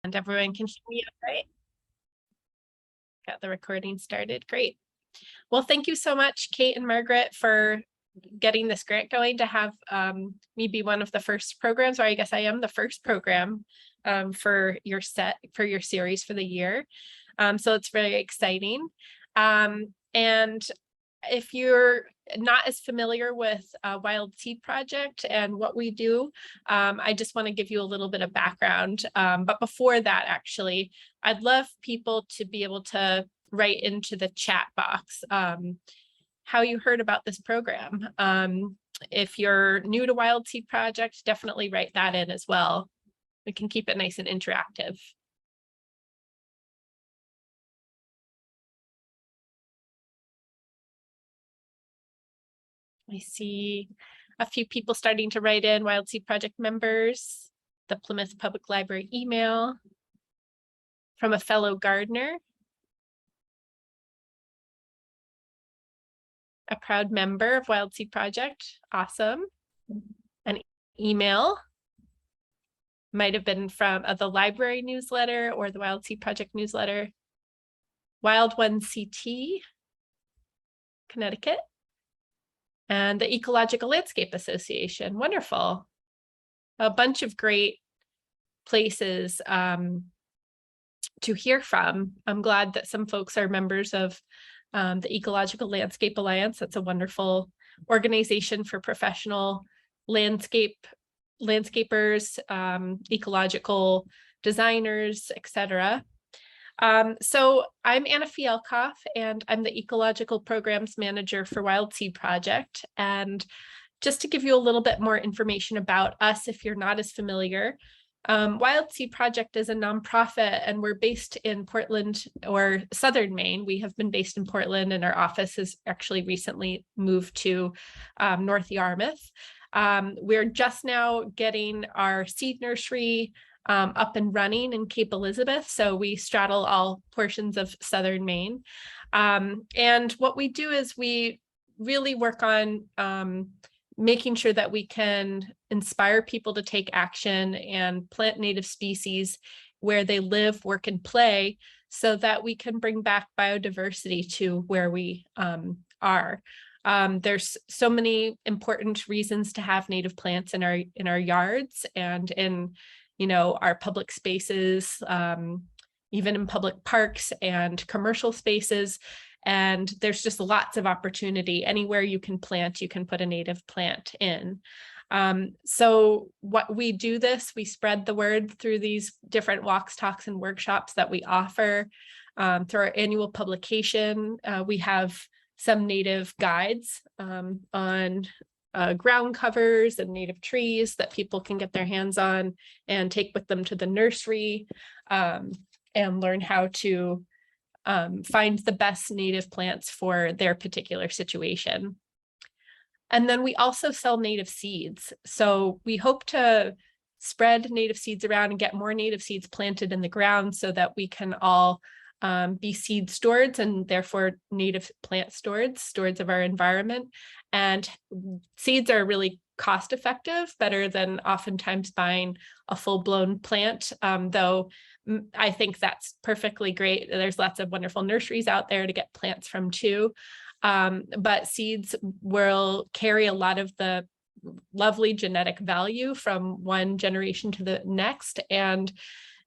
And everyone can hear me all right? Got the recording started. Great. Well, thank you so much, Kate and Margaret, for getting this grant going to have me be one of the first programs, or I guess I am the first program for your series for the year. So it's very exciting. And if you're not as familiar with Wild Seed Project and what we do, I just want to give you a little bit of background. But before that, actually, I'd love people to be able to write into the chat box how you heard about this program. If you're new to Wild Seed Project, definitely write that in as well. We can keep it nice and interactive. I see a few people starting to write in: Wild Seed Project members, the Plymouth Public Library email from a fellow gardener, a proud member of Wild Seed Project. Awesome. An email might have been from the library newsletter or the Wild Seed Project newsletter. Wild One CT, Connecticut. And the Ecological Landscape Association. Wonderful. A bunch of great places to hear from. I'm glad that some folks are members of the Ecological Landscape Alliance. That's a wonderful organization for professional landscapers, ecological designers, etc. So I'm Anna Fialkoff, and I'm the Ecological Programs Manager for Wild Seed Project. And just to give you a little bit more information about us, if you're not as familiar, Wild Seed Project is a nonprofit, and we're based in Portland, or Southern Maine. We have been based in Portland, and our office has actually recently moved to North Yarmouth. We're just now getting our seed nursery up and running in Cape Elizabeth. So we straddle all portions of Southern Maine. And what we do is we really work on making sure that we can inspire people to take action and plant native species where they live, work, and play, so that we can bring back biodiversity to where we are. There's so many important reasons to have native plants in our yards and in our public spaces, even in public parks and commercial spaces. And there's just lots of opportunity. Anywhere you can plant, you can put a native plant in. So what we do we spread the word through these different walks, talks, and workshops that we offer. Through our annual publication, we have some native guides on ground covers and native trees that people can get their hands on and take with them to the nursery and learn how to find the best native plants for their particular situation. And then we also sell native seeds. So we hope to spread native seeds around and get more native seeds planted in the ground so that we can all be seed stewards and therefore native plant stewards of our environment. And seeds are really cost effective, better than oftentimes buying a full-blown plant, though I think that's perfectly great. There's lots of wonderful nurseries out there to get plants from too. But seeds will carry a lot of the lovely genetic value from one generation to the next. And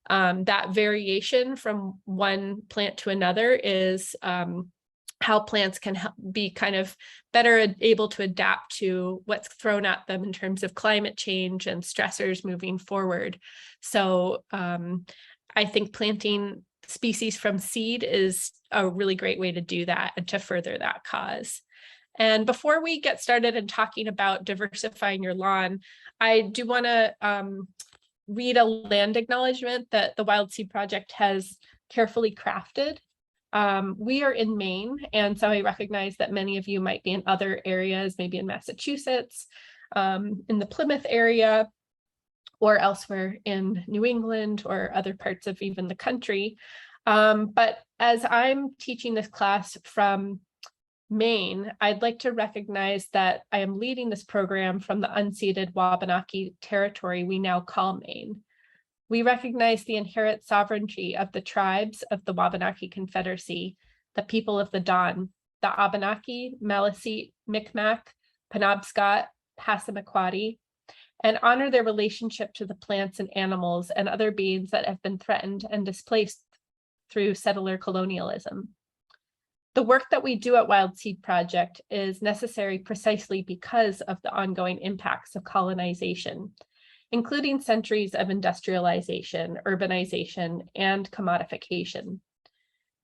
that variation from one plant to another is how plants can be kind of better able to adapt to what's thrown at them in terms of climate change and stressors moving forward. So I think planting species from seed is a really great way to do that and to further that cause. And before we get started in talking about diversifying your lawn, I do want to read a land acknowledgement that the Wild Seed Project has carefully crafted. We are in Maine, and so I recognize that many of you might be in other areas, maybe in Massachusetts, in the Plymouth area, or elsewhere in New England or other parts of even the country. But as I'm teaching this class from Maine, I'd like to recognize that I am leading this program from the unceded Wabanaki territory we now call Maine. We recognize the inherent sovereignty of the tribes of the Wabanaki Confederacy, the people of the Don, the Abenaki, Maliseet, Micmac, Penobscot, Passamaquoddy, and honor their relationship to the plants and animals and other beings that have been threatened and displaced through settler colonialism. The work that we do at Wild Seed Project is necessary precisely because of the ongoing impacts of colonization, including centuries of industrialization, urbanization, and commodification.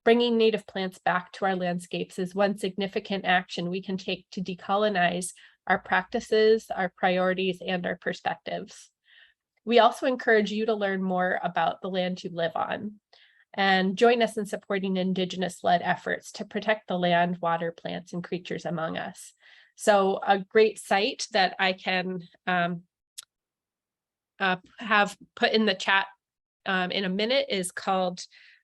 Bringing native plants back to our landscapes is one significant action we can take to decolonize our practices, our priorities, and our perspectives. We also encourage you to learn more about the land you live on and join us in supporting Indigenous-led efforts to protect the land, water, plants, and creatures among us. So a great site that I can have put in the chat in a minute is called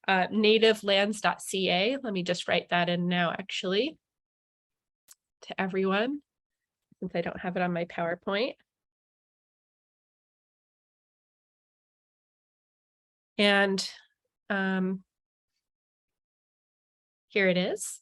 nativelands.ca. Let me just write that in now, actually, to everyone, since I don't have it on my PowerPoint. And here it is.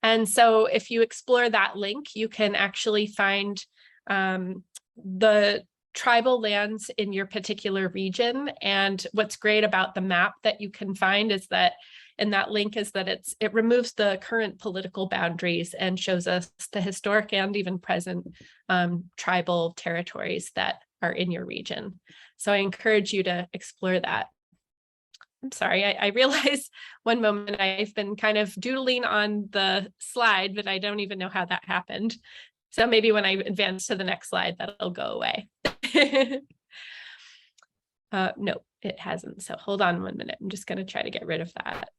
And so if you explore that link, you can actually find the tribal lands in your particular region. And what's great about the map that you can find is that in that link is that it removes the current political boundaries and shows us the historic and even present tribal territories that are in your region. So I encourage you to explore that. I'm sorry, I realize one moment I've been kind of doodling on the slide, but I don't even know how that happened. So maybe when I advance to the next slide, that'll go away. No, it hasn't. So hold on 1 minute. I'm just going to try to get rid of that.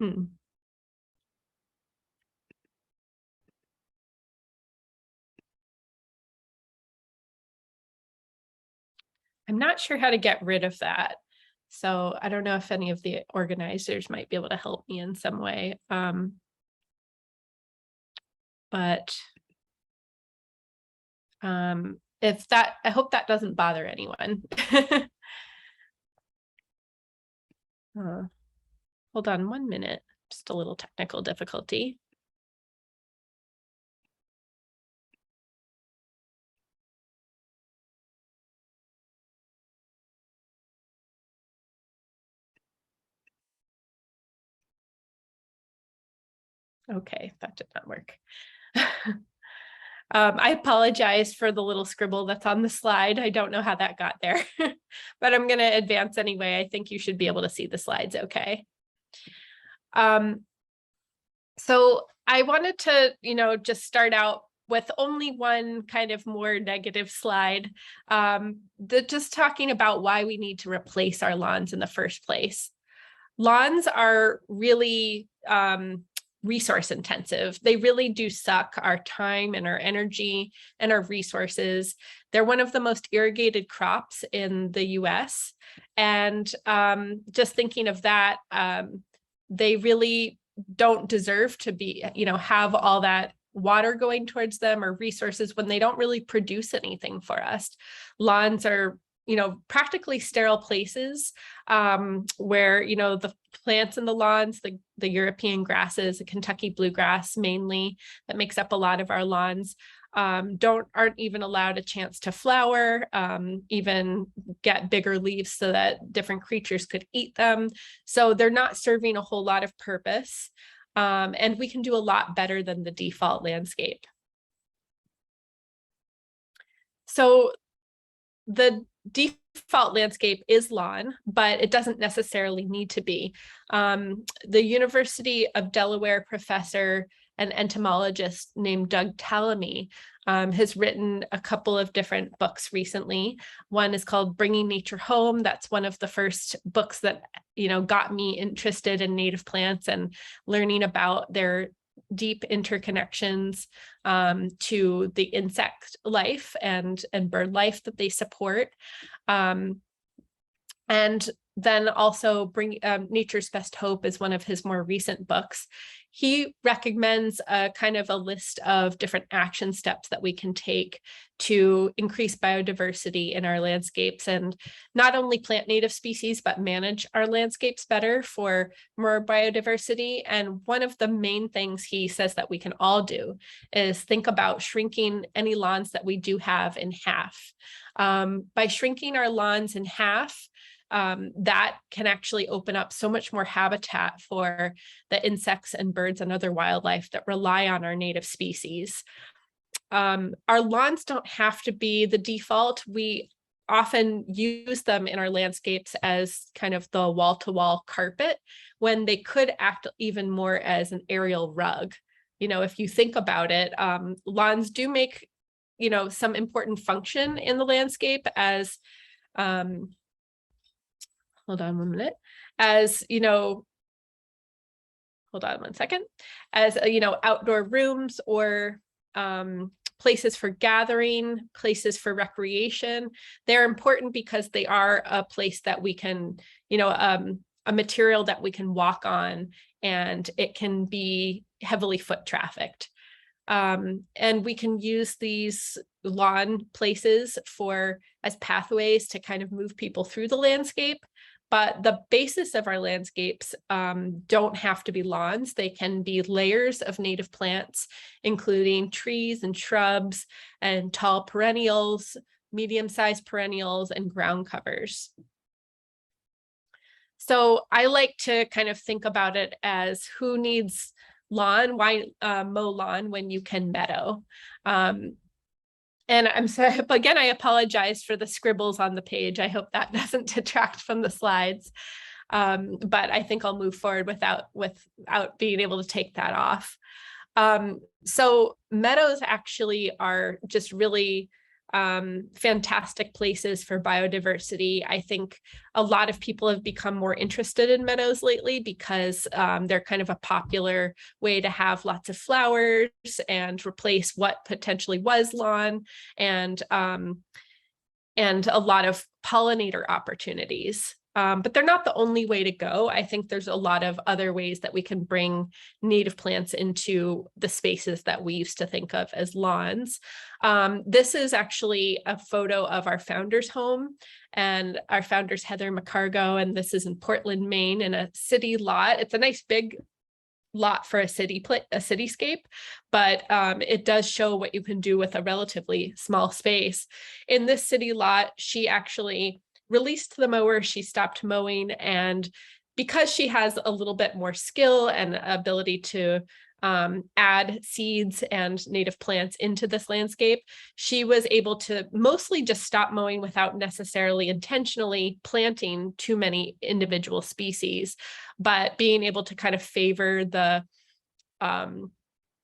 I'm not sure how to get rid of that. So I don't know if any of the organizers might be able to help me in some way. But if that, I hope that doesn't bother anyone. Hold on 1 minute, just a little technical difficulty. Okay, that did not work. I apologize for the little scribble that's on the slide. I don't know how that got there, but I'm going to advance anyway. I think you should be able to see the slides okay. So I wanted to, just start out with only one kind of more negative slide, just talking about why we need to replace our lawns in the first place. Lawns are really resource intensive. They really do suck our time and our energy and our resources. They're one of the most irrigated crops in the US. And just thinking of that, they really don't deserve to be, have all that water going towards them or resources when they don't really produce anything for us. Lawns are practically sterile places where, the plants in the lawns, the European grasses, the Kentucky bluegrass mainly, that makes up a lot of our lawns, aren't even allowed a chance to flower, even get bigger leaves so that different creatures could eat them. So they're not serving a whole lot of purpose. And we can do a lot better than the default landscape. So the default landscape is lawn, but it doesn't necessarily need to be. The University of Delaware professor and entomologist named Doug Tallamy has written a couple of different books recently. One is called Bringing Nature Home. That's one of the first books that, got me interested in native plants and learning about their deep interconnections to the insect life and bird life that they support. And then also Nature's Best Hope is one of his more recent books. he recommends a kind of a list of different action steps that we can take to increase biodiversity in our landscapes and not only plant native species, but manage our landscapes better for more biodiversity. And one of the main things he says that we can all do is think about shrinking any lawns that we do have in half. By shrinking our lawns in half, that can actually open up so much more habitat for the insects and birds and other wildlife that rely on our native species. Our lawns don't have to be the default. We often use them in our landscapes as kind of the wall-to-wall carpet when they could act even more as an aerial rug. You know, if you think about it, lawns do make, you know, some important function in the landscape as, hold on one minute, as, you know, hold on one second, as, you know, outdoor rooms or places for gathering, places for recreation. They're important because they are a place that we can, you know, a material that we can walk on, and it can be heavily foot trafficked. And we can use these lawn places as pathways to kind of move people through the landscape. But the basis of our landscapes don't have to be lawns. They can be layers of native plants, including trees and shrubs and tall perennials, medium-sized perennials, and ground covers. So I like to kind of think about it as who needs lawn, why mow lawn when you can meadow. And I'm sorry, again, I apologize for the scribbles on the page. I hope that doesn't detract from the slides. But I think I'll move forward without being able to take that off. So meadows actually are just really fantastic places for biodiversity. I think a lot of people have become more interested in meadows lately because they're kind of a popular way to have lots of flowers and replace what potentially was lawn, and a lot of pollinator opportunities. But they're not the only way to go. I think there's a lot of other ways that we can bring native plants into the spaces that we used to think of as lawns. This is actually a photo of our founder's home, and our founder's Heather McCargo, and this is in Portland, Maine, in a city lot. It's a nice big lot for a cityscape, but it does show what you can do with a relatively small space. In this city lot, she actually released the mower, she stopped mowing, and because she has a little bit more skill and ability to add seeds and native plants into this landscape, she was able to mostly just stop mowing without necessarily intentionally planting too many individual species, but being able to kind of favor the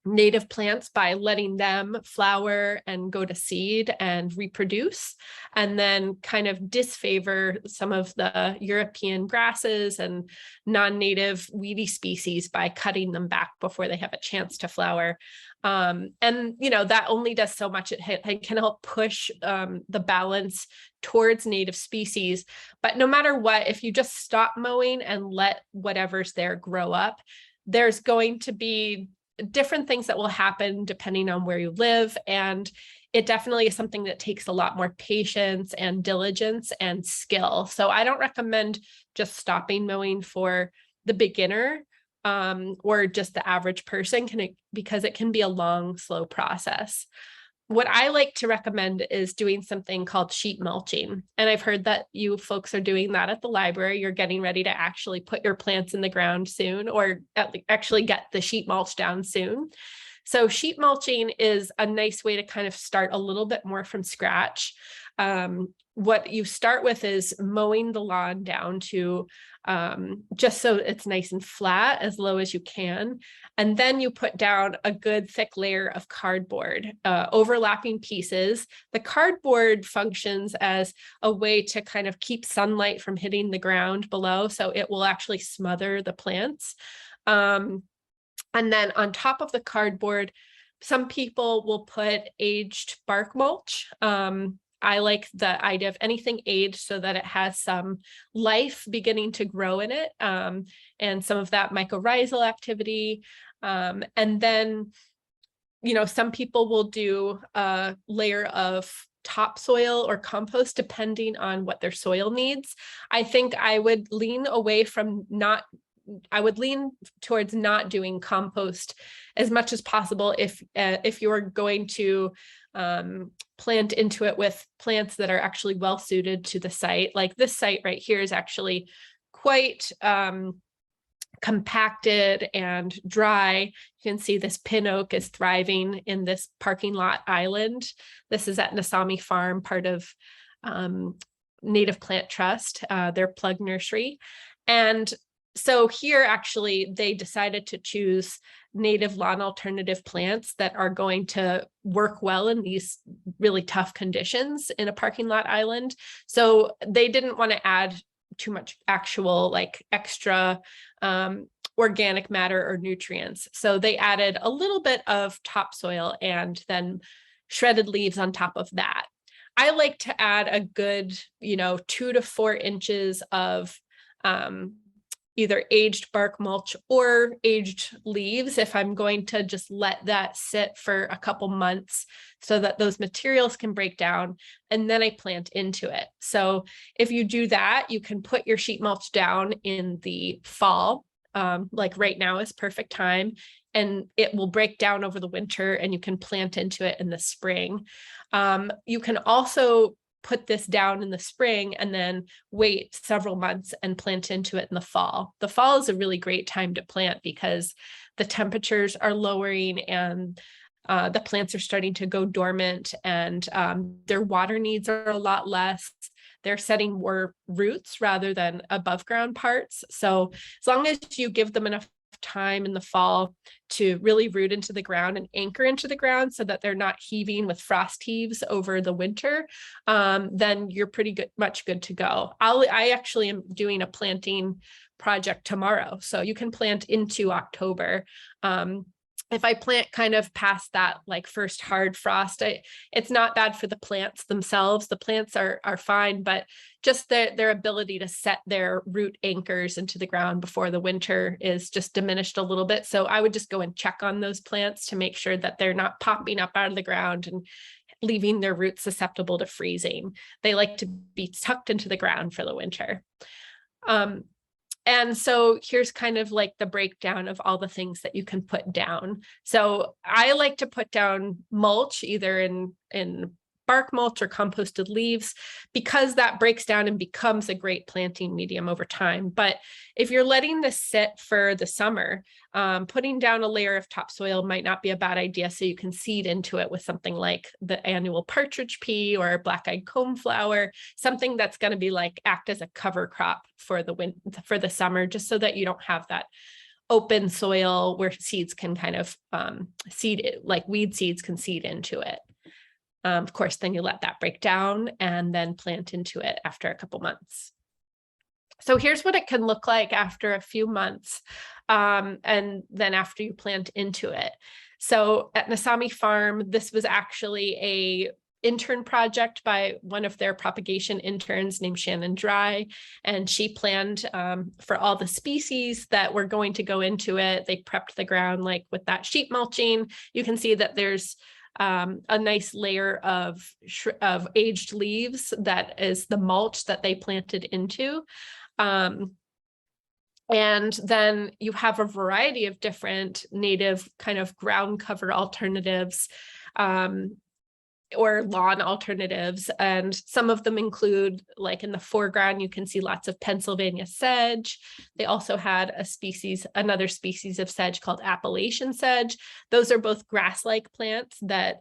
native plants by letting them flower and go to seed and reproduce, and then kind of disfavor some of the European grasses and non-native weedy species by cutting them back before they have a chance to flower. And, you know, that only does so much. It can help push the balance towards native species. But no matter what, if you just stop mowing and let whatever's there grow up, there's going to be different things that will happen depending on where you live. And it definitely is something that takes a lot more patience and diligence and skill. So I don't recommend just stopping mowing for the beginner or just the average person, because it can be a long, slow process. What I like to recommend is doing something called sheet mulching. And I've heard that you folks are doing that at the library. You're getting ready to actually put your plants in the ground soon, or actually get the sheet mulch down soon. So sheet mulching is a nice way to kind of start a little bit more from scratch. What you start with is mowing the lawn down to just so it's nice and flat, as low as you can. And then you put down a good thick layer of cardboard, overlapping pieces. The cardboard functions as a way to kind of keep sunlight from hitting the ground below, so it will actually smother the plants. And then on top of the cardboard, some people will put aged bark mulch. I like the idea of anything aged so that it has some life beginning to grow in it, and some of that mycorrhizal activity. And then, some people will do a layer of topsoil or compost depending on what their soil needs. I think I would lean away from I would lean towards not doing compost as much as possible if you're going to plant into it with plants that are actually well suited to the site. Like this site right here is actually quite compacted and dry. You can see this pin oak is thriving in this parking lot island. This is at Nasami Farm, part of Native Plant Trust, their plug nursery. And so here, actually, they decided to choose native lawn alternative plants that are going to work well in these really tough conditions in a parking lot island. So they didn't want to add too much actual like extra organic matter or nutrients. So they added a little bit of topsoil and then shredded leaves on top of that. I like to add a good, 2 to 4 inches of either aged bark mulch or aged leaves if I'm going to just let that sit for a couple months so that those materials can break down, and then I plant into it. So if you do that, you can put your sheet mulch down in the fall, like right now is perfect time, and it will break down over the winter and you can plant into it in the spring. You can also put this down in the spring and then wait several months and plant into it in the fall. The fall is a really great time to plant because the temperatures are lowering and the plants are starting to go dormant, and their water needs are a lot less. They're setting more roots rather than above ground parts. So as long as you give them enough time in the fall to really root into the ground and anchor into the ground so that they're not heaving with frost heaves over the winter, then you're much good to go. I actually am doing a planting project tomorrow, so you can plant into October. If I plant kind of past that like first hard frost, it's not bad for the plants themselves. The plants are fine, but just their ability to set their root anchors into the ground before the winter is just diminished a little bit. So I would just go and check on those plants to make sure that they're not popping up out of the ground and leaving their roots susceptible to freezing. They like to be tucked into the ground for the winter. And so here's kind of like the breakdown of all the things that you can put down. So I like to put down mulch, either in bark mulch or composted leaves, because that breaks down and becomes a great planting medium over time. But if you're letting this sit for the summer, putting down a layer of topsoil might not be a bad idea, so you can seed into it with something like the annual partridge pea or black-eyed coneflower, something that's going to be like act as a cover crop for the summer, just so that you don't have that open soil where seeds can kind of seed it, like weed seeds can seed into it. Of course, then you let that break down and then plant into it after a couple months. So here's what it can look like after a few months, and then after you plant into it. So at Nasami Farm, this was actually a intern project by one of their propagation interns named Shannon Dry, and she planned for all the species that were going to go into it. They prepped the ground like with that sheet mulching. You can see that there's a nice layer of aged leaves that is the mulch that they planted into. And then you have a variety of different native kind of ground cover alternatives or lawn alternatives. And some of them include, like in the foreground, you can see lots of Pennsylvania sedge. They also had another species of sedge called Appalachian sedge. Those are both grass-like plants that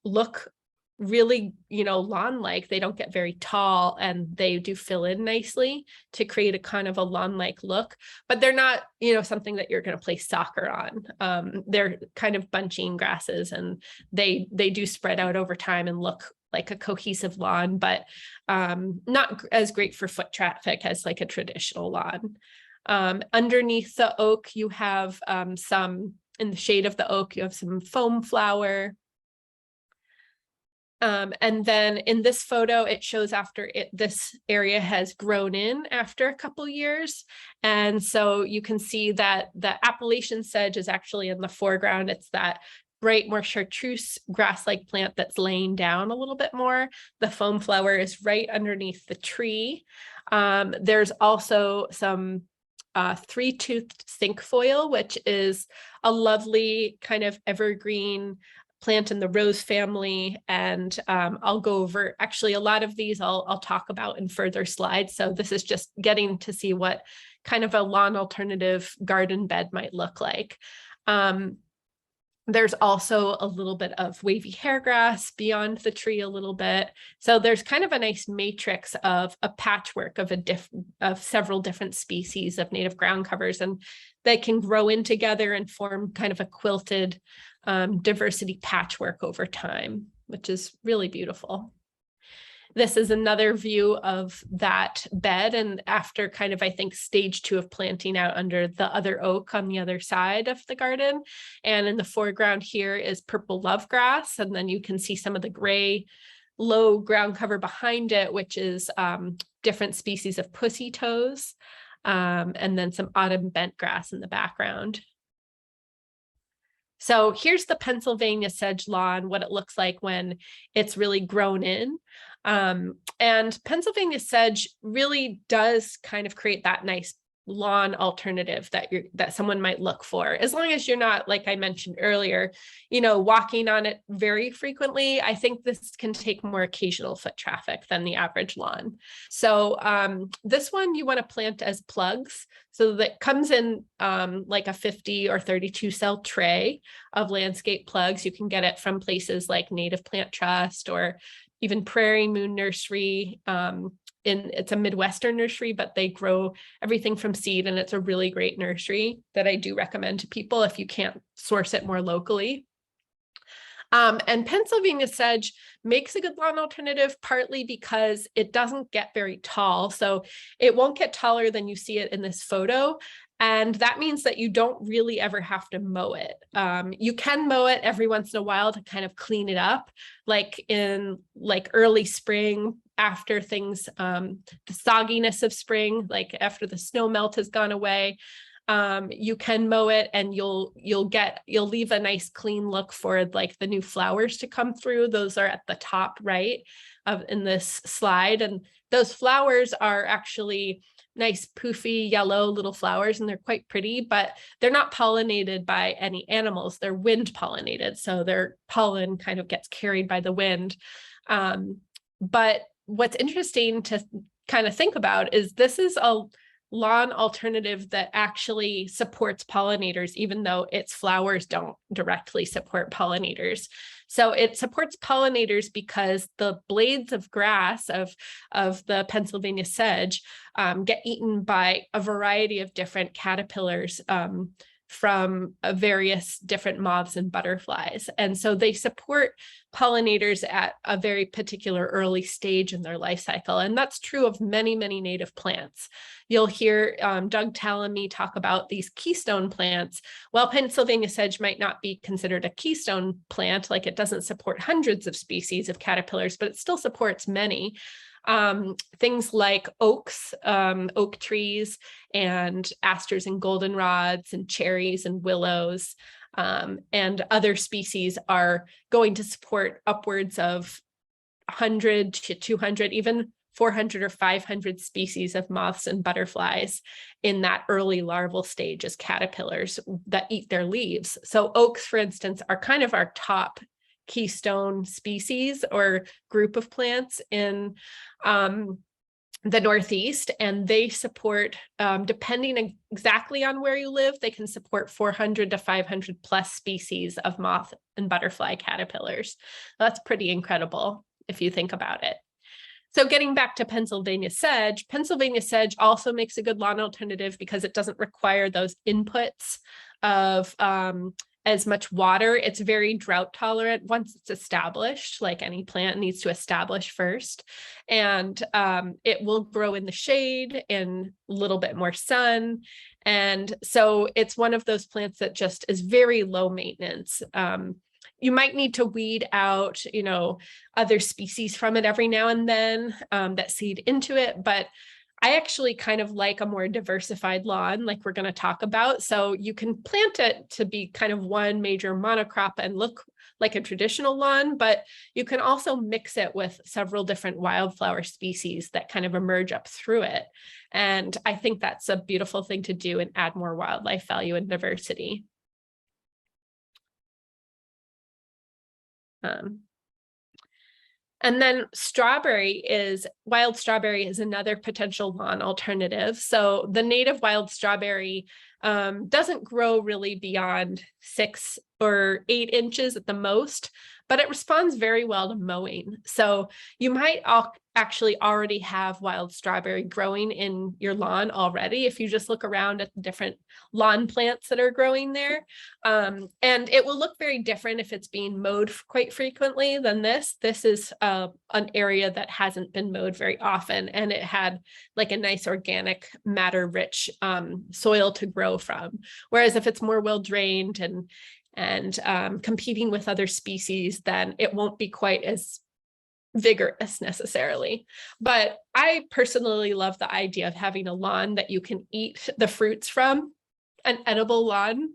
look really, lawn-like. They don't get very tall, and they do fill in nicely to create a kind of a lawn-like look, but they're not, something that you're going to play soccer on. They're kind of bunching grasses, and they do spread out over time and look like a cohesive lawn, but not as great for foot traffic as like a traditional lawn. Underneath the oak, you have in the shade of the oak, you have some foam flower. And then in this photo, it shows after this area has grown in after a couple years. And so you can see that the Appalachian sedge is actually in the foreground. It's that bright, more chartreuse grass-like plant that's laying down a little bit more. The foam flower is right underneath the tree. There's also some three-toothed cinquefoil, which is a lovely kind of evergreen plant in the rose family. And I'll go over, actually, a lot of these I'll talk about in further slides. So this is just getting to see what kind of a lawn alternative garden bed might look like. There's also a little bit of wavy hairgrass beyond the tree a little bit. So there's kind of a nice matrix of a patchwork of several different species of native ground covers, and they can grow in together and form kind of a quilted diversity patchwork over time, which is really beautiful. This is another view of that bed, and after kind of, I think, stage 2 of planting out under the other oak on the other side of the garden. And in the foreground here is purple lovegrass, and then you can see some of the gray low ground cover behind it, which is different species of pussy toes, and then some autumn bent grass in the background. So here's the Pennsylvania sedge lawn, what it looks like when it's really grown in. And Pennsylvania sedge really does kind of create that nice lawn alternative that someone might look for, as long as you're not, like I mentioned earlier, walking on it very frequently. I think this can take more occasional foot traffic than the average lawn. So this one you want to plant as plugs. So that comes in like a 50 or 32 cell tray of landscape plugs. You can get it from places like Native Plant Trust or even Prairie Moon Nursery. It's a Midwestern nursery, but they grow everything from seed, and it's a really great nursery that I do recommend to people if you can't source it more locally. And Pennsylvania sedge makes a good lawn alternative, partly because it doesn't get very tall. So it won't get taller than you see it in this photo. And that means that you don't really ever have to mow it. You can mow it every once in a while to kind of clean it up, like in early spring, after things, the sogginess of spring, like after the snow melt has gone away. You can mow it, and you'll leave a nice clean look for like the new flowers to come through. Those are at the top right in this slide, and those flowers are actually nice poofy yellow little flowers, and they're quite pretty, but they're not pollinated by any animals. They're wind pollinated, so their pollen kind of gets carried by the wind. But what's interesting to kind of think about is this is a lawn alternative that actually supports pollinators, even though its flowers don't directly support pollinators. So it supports pollinators because the blades of grass of the Pennsylvania sedge get eaten by a variety of different caterpillars from various different moths and butterflies. And so they support pollinators at a very particular early stage in their life cycle. And that's true of many, many native plants. You'll hear Doug Tallamy talk about these keystone plants. Well, Pennsylvania sedge might not be considered a keystone plant, like it doesn't support hundreds of species of caterpillars, but it still supports many. Things like oaks, oak trees, and asters and goldenrods, and cherries and willows, and other species are going to support upwards of 100 to 200, even 400 or 500 species of moths and butterflies in that early larval stage as caterpillars that eat their leaves. So oaks, for instance, are kind of our top keystone species or group of plants in the Northeast, and they support, depending exactly on where you live, they can support 400 to 500 plus species of moth and butterfly caterpillars. That's pretty incredible if you think about it. So getting back to Pennsylvania sedge also makes a good lawn alternative because it doesn't require those inputs of as much water. It's very drought tolerant once it's established, like any plant needs to establish first. And it will grow in the shade and a little bit more sun. And so it's one of those plants that just is very low maintenance. you might need to weed out, other species from it every now and then that seed into it. But I actually kind of like a more diversified lawn, like we're going to talk about. So you can plant it to be kind of one major monocrop and look like a traditional lawn, but you can also mix it with several different wildflower species that kind of emerge up through it. And I think that's a beautiful thing to do and add more wildlife value and diversity. And then wild strawberry is another potential lawn alternative. So the native wild strawberry doesn't grow really beyond 6 or 8 inches at the most, but it responds very well to mowing. So you might actually already have wild strawberry growing in your lawn already if you just look around at the different lawn plants that are growing there. And it will look very different if it's being mowed quite frequently than this. This is an area that hasn't been mowed very often, and it had like a nice organic matter-rich soil to grow from. Whereas if it's more well-drained and competing with other species, then it won't be quite as vigorous necessarily. But I personally love the idea of having a lawn that you can eat the fruits from, an edible lawn.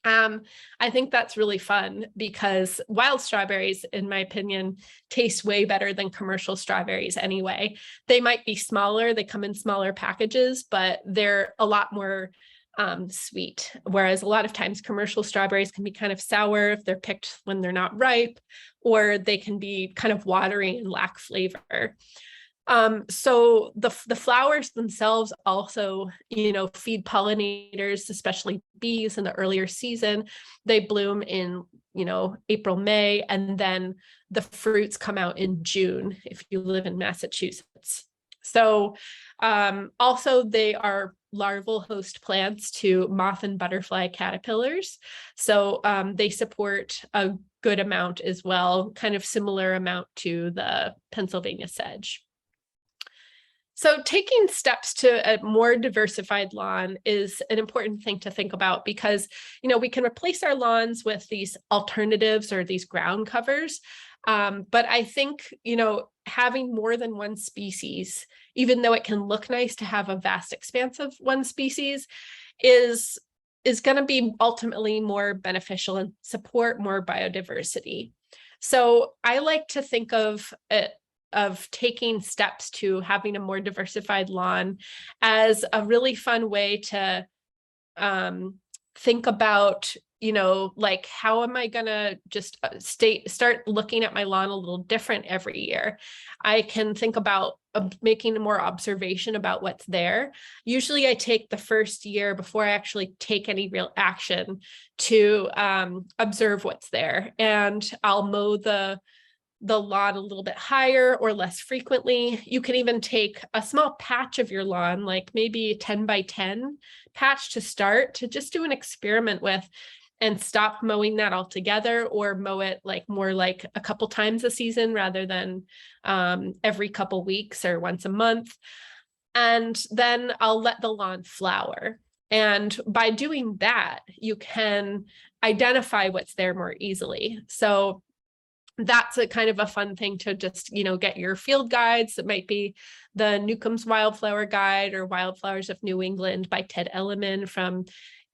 I think that's really fun because wild strawberries, in my opinion, taste way better than commercial strawberries anyway. They might be smaller, they come in smaller packages, but they're a lot more sweet. Whereas a lot of times commercial strawberries can be kind of sour if they're picked when they're not ripe, or they can be kind of watery and lack flavor. So the flowers themselves also, feed pollinators, especially bees in the earlier season. They bloom in, April, May, and then the fruits come out in June if you live in Massachusetts. So also they are larval host plants to moth and butterfly caterpillars. So they support a good amount as well, kind of similar amount to the Pennsylvania sedge. So taking steps to a more diversified lawn is an important thing to think about because, we can replace our lawns with these alternatives or these ground covers. But I think, having more than one species, even though it can look nice to have a vast expanse of one species, is going to be ultimately more beneficial and support more biodiversity. So I like to think of taking steps to having a more diversified lawn as a really fun way to think about, like, how am I gonna just start looking at my lawn a little different every year? I can think about making more observation about what's there. Usually I take the first year before I actually take any real action to observe what's there, and I'll mow the lawn a little bit higher or less frequently. You can even take a small patch of your lawn, like maybe a 10 by 10 patch to start, to just do an experiment with and stop mowing that altogether, or mow it more like a couple times a season rather than every couple weeks or once a month. And then I'll let the lawn flower. And by doing that, you can identify what's there more easily. So that's a kind of a fun thing to just, get your field guides. It might be the Newcomb's Wildflower Guide or Wildflowers of New England by Ted Elliman from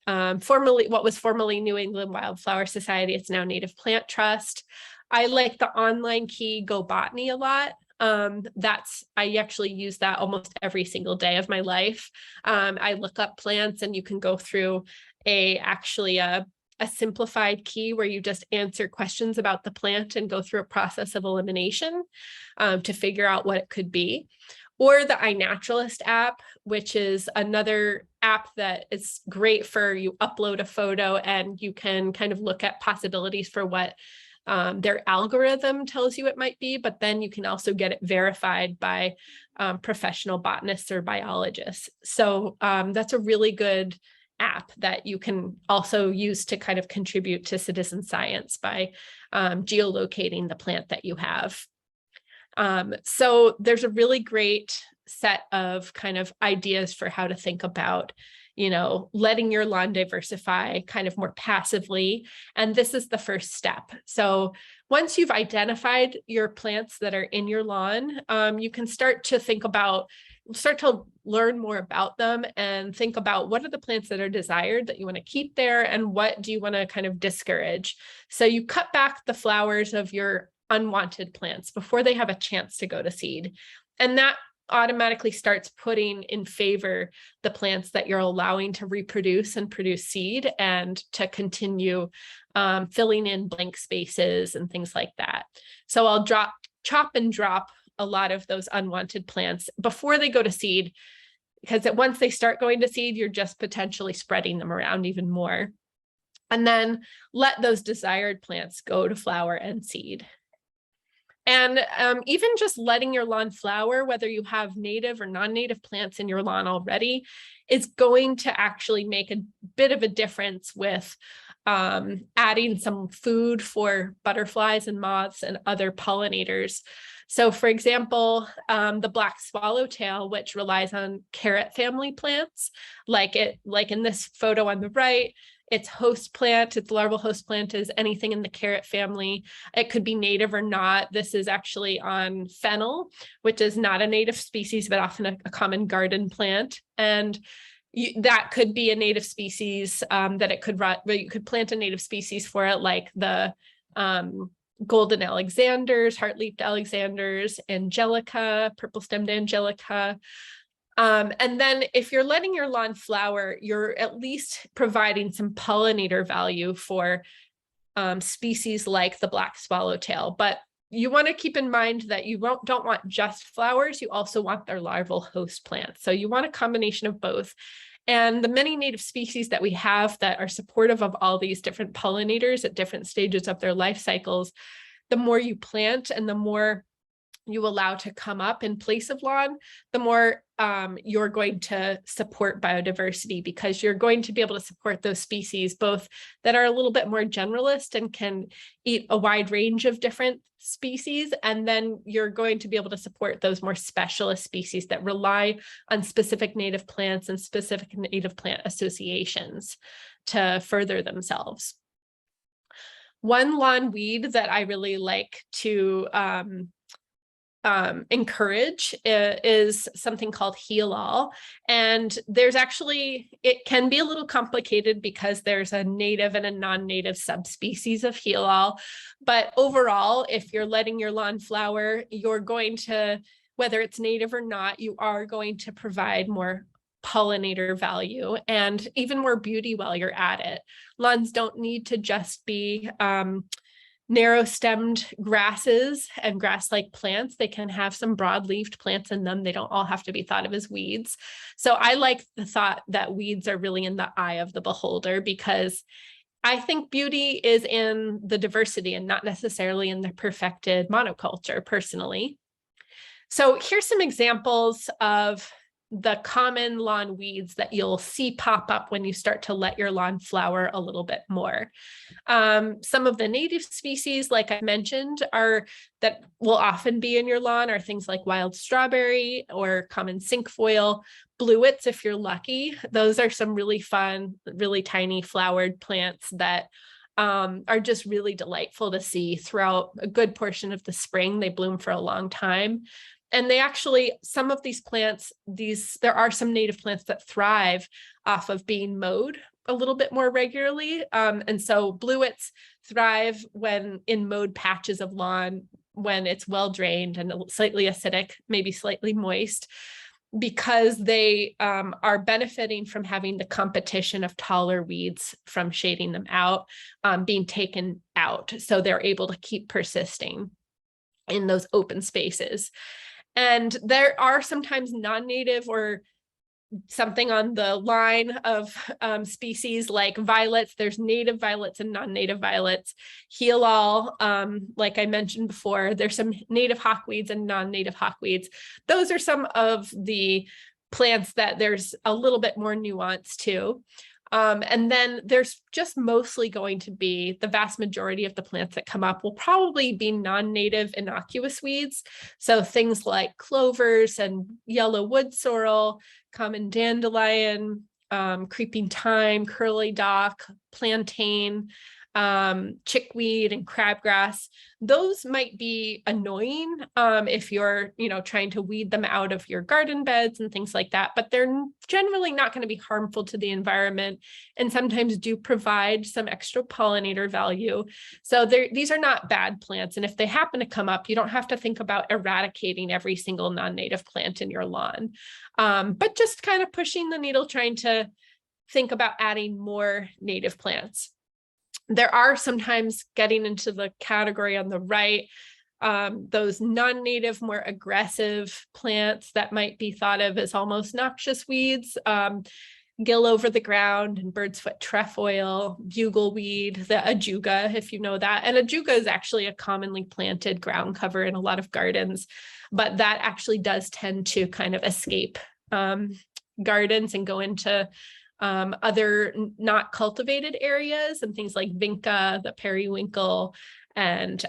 what was formerly New England Wildflower Society. It's now Native Plant Trust. I like the online key Go Botany a lot. I actually use that almost every single day of my life. I look up plants, and you can go through a simplified key where you just answer questions about the plant and go through a process of elimination to figure out what it could be. Or the iNaturalist app, which is another app that is great for, you upload a photo and you can kind of look at possibilities for what their algorithm tells you it might be, but then you can also get it verified by professional botanists or biologists. So that's a really good app that you can also use to kind of contribute to citizen science by geolocating the plant that you have. So there's a really great set of kind of ideas for how to think about, letting your lawn diversify kind of more passively. And this is the first step. So once you've identified your plants that are in your lawn, you can start to learn more about them and think about what are the plants that are desired that you want to keep there and what do you want to kind of discourage. So you cut back the flowers of your unwanted plants before they have a chance to go to seed. And that automatically starts putting in favor the plants that you're allowing to reproduce and produce seed and to continue filling in blank spaces and things like that. So I'll chop and drop a lot of those unwanted plants before they go to seed, because once they start going to seed, you're just potentially spreading them around even more. And then let those desired plants go to flower and seed. And even just letting your lawn flower, whether you have native or non-native plants in your lawn already, is going to actually make a bit of a difference with adding some food for butterflies and moths and other pollinators. So for example, the black swallowtail, which relies on carrot family plants, like in this photo on the right, its host plant, its larval host plant is anything in the carrot family. It could be native or not. This is actually on fennel, which is not a native species, but often a common garden plant. And that could be a native species that it could run, but you could plant a native species for it, like the golden Alexanders, heart-leafed Alexanders, Angelica, purple-stemmed Angelica. And then if you're letting your lawn flower, you're at least providing some pollinator value for species like the black swallowtail. But you want to keep in mind that you don't want just flowers, you also want their larval host plants. So you want a combination of both. And the many native species that we have that are supportive of all these different pollinators at different stages of their life cycles, the more you plant and the more you allow to come up in place of lawn, the more you're going to support biodiversity, because you're going to be able to support those species, both that are a little bit more generalist and can eat a wide range of different species. And then you're going to be able to support those more specialist species that rely on specific native plants and specific native plant associations to further themselves. One lawn weed that I really like to encourage is something called heal all. And it can be a little complicated because there's a native and a non-native subspecies of heal all. But overall, if you're letting your lawn flower, you're going to, whether it's native or not, you are going to provide more pollinator value and even more beauty while you're at it. Lawns don't need to just be narrow-stemmed grasses and grass-like plants. They can have some broad-leaved plants in them. They don't all have to be thought of as weeds. So I like the thought that weeds are really in the eye of the beholder, because I think beauty is in the diversity and not necessarily in the perfected monoculture, personally. So here's some examples of the common lawn weeds that you'll see pop up when you start to let your lawn flower a little bit more. Some of the native species, like I mentioned, that will often be in your lawn are things like wild strawberry or common cinquefoil, bluets if you're lucky. Those are some really fun, really tiny flowered plants that are just really delightful to see throughout a good portion of the spring. They bloom for a long time. And they actually, some of these plants, there are some native plants that thrive off of being mowed a little bit more regularly. And so bluets thrive when in mowed patches of lawn, when it's well drained and slightly acidic, maybe slightly moist, because they are benefiting from having the competition of taller weeds from shading them out, being taken out. So they're able to keep persisting in those open spaces. And there are sometimes non-native or something on the line of species like violets. There's native violets and non-native violets. Heal all, like I mentioned before, there's some native hawkweeds and non-native hawkweeds. Those are some of the plants that there's a little bit more nuance to. And then there's just mostly going to be the vast majority of the plants that come up will probably be non-native innocuous weeds. So things like clovers and yellow wood sorrel, common dandelion, creeping thyme, curly dock, plantain, chickweed and crabgrass. Those might be annoying if you're, trying to weed them out of your garden beds and things like that, but they're generally not going to be harmful to the environment and sometimes do provide some extra pollinator value. So these are not bad plants. And if they happen to come up, you don't have to think about eradicating every single non-native plant in your lawn, but just kind of pushing the needle, trying to think about adding more native plants. There are sometimes, getting into the category on the right, those non-native, more aggressive plants that might be thought of as almost noxious weeds, gill over the ground and bird's foot trefoil, bugleweed, the ajuga, if you know that. And ajuga is actually a commonly planted ground cover in a lot of gardens, but that actually does tend to kind of escape gardens and go into other not cultivated areas, and things like vinca, the periwinkle, and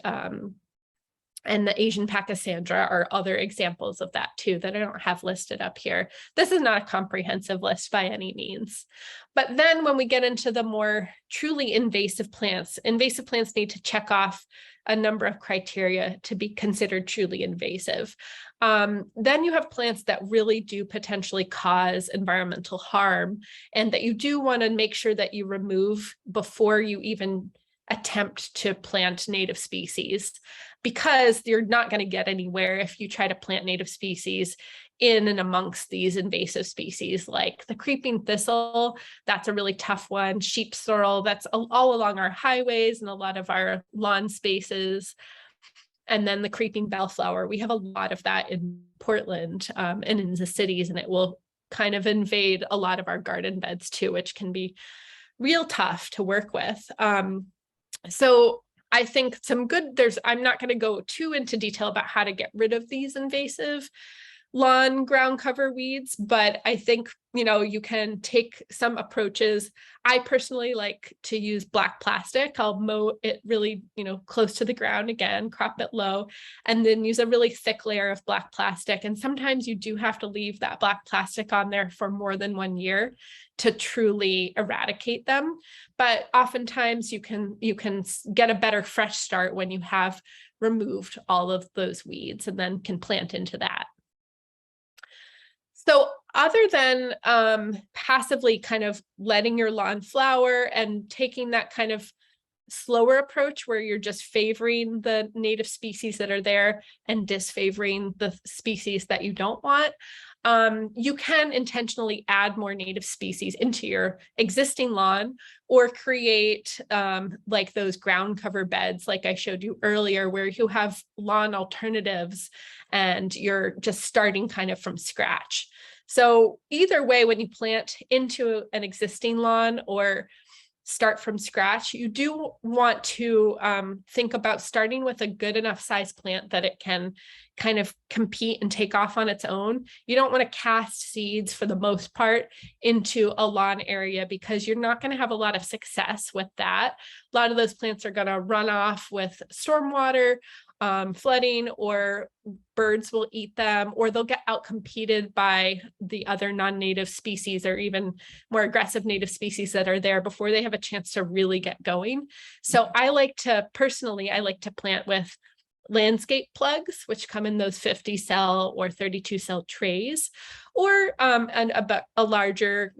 the Asian pachysandra are other examples of that too that I don't have listed up here. This is not a comprehensive list by any means. But then when we get into the more truly invasive plants need to check off a number of criteria to be considered truly invasive. Then you have plants that really do potentially cause environmental harm, and that you do want to make sure that you remove before you even attempt to plant native species, because you're not going to get anywhere if you try to plant native species in and amongst these invasive species, like the creeping thistle. That's a really tough one. Sheep sorrel, that's all along our highways and a lot of our lawn spaces. And then the creeping bellflower, we have a lot of that in Portland and in the cities, and it will kind of invade a lot of our garden beds too, which can be real tough to work with. So I think I'm not going to go too into detail about how to get rid of these invasive lawn ground cover weeds, but I think, you can take some approaches. I personally like to use black plastic. I'll mow it really, close to the ground, again, crop it low, and then use a really thick layer of black plastic. And sometimes you do have to leave that black plastic on there for more than 1 year to truly eradicate them. But oftentimes you can get a better fresh start when you have removed all of those weeds and then can plant into that. So other than passively kind of letting your lawn flower and taking that kind of slower approach where you're just favoring the native species that are there and disfavoring the species that you don't want, you can intentionally add more native species into your existing lawn, or create like those ground cover beds like I showed you earlier, where you have lawn alternatives and you're just starting kind of from scratch. So either way, when you plant into an existing lawn or start from scratch, you do want to think about starting with a good enough size plant that it can kind of compete and take off on its own. You don't want to cast seeds for the most part into a lawn area, because you're not going to have a lot of success with that. A lot of those plants are going to run off with stormwater, flooding, or birds will eat them, or they'll get outcompeted by the other non-native species or even more aggressive native species that are there before they have a chance to really get going. So I like to plant with landscape plugs, which come in those 50 cell or 32 cell trays, or a larger,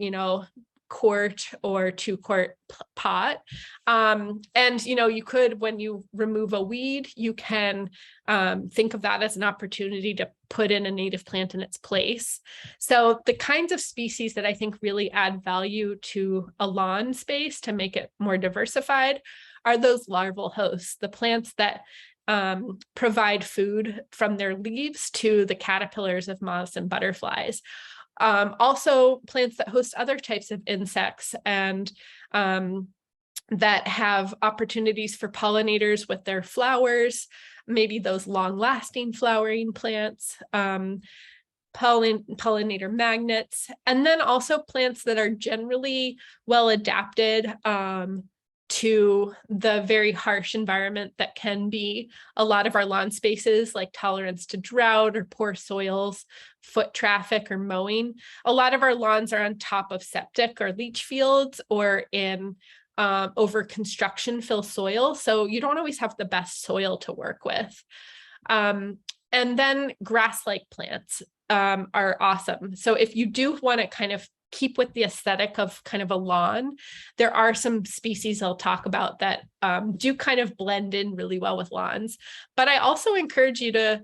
quart or 2-quart pot. And you could, when you remove a weed, you can think of that as an opportunity to put in a native plant in its place. So the kinds of species that I think really add value to a lawn space to make it more diversified are those larval hosts, the plants that provide food from their leaves to the caterpillars of moths and butterflies. Also plants that host other types of insects and that have opportunities for pollinators with their flowers, maybe those long-lasting flowering plants, pollinator magnets, and then also plants that are generally well adapted to the very harsh environment that can be a lot of our lawn spaces, like tolerance to drought or poor soils, foot traffic, or mowing. A lot of our lawns are on top of septic or leach fields or in over construction fill soil. So you don't always have the best soil to work with. And then grass-like plants are awesome. So if you do want to kind of keep with the aesthetic of kind of a lawn, there are some species I'll talk about that do kind of blend in really well with lawns. But I also encourage you to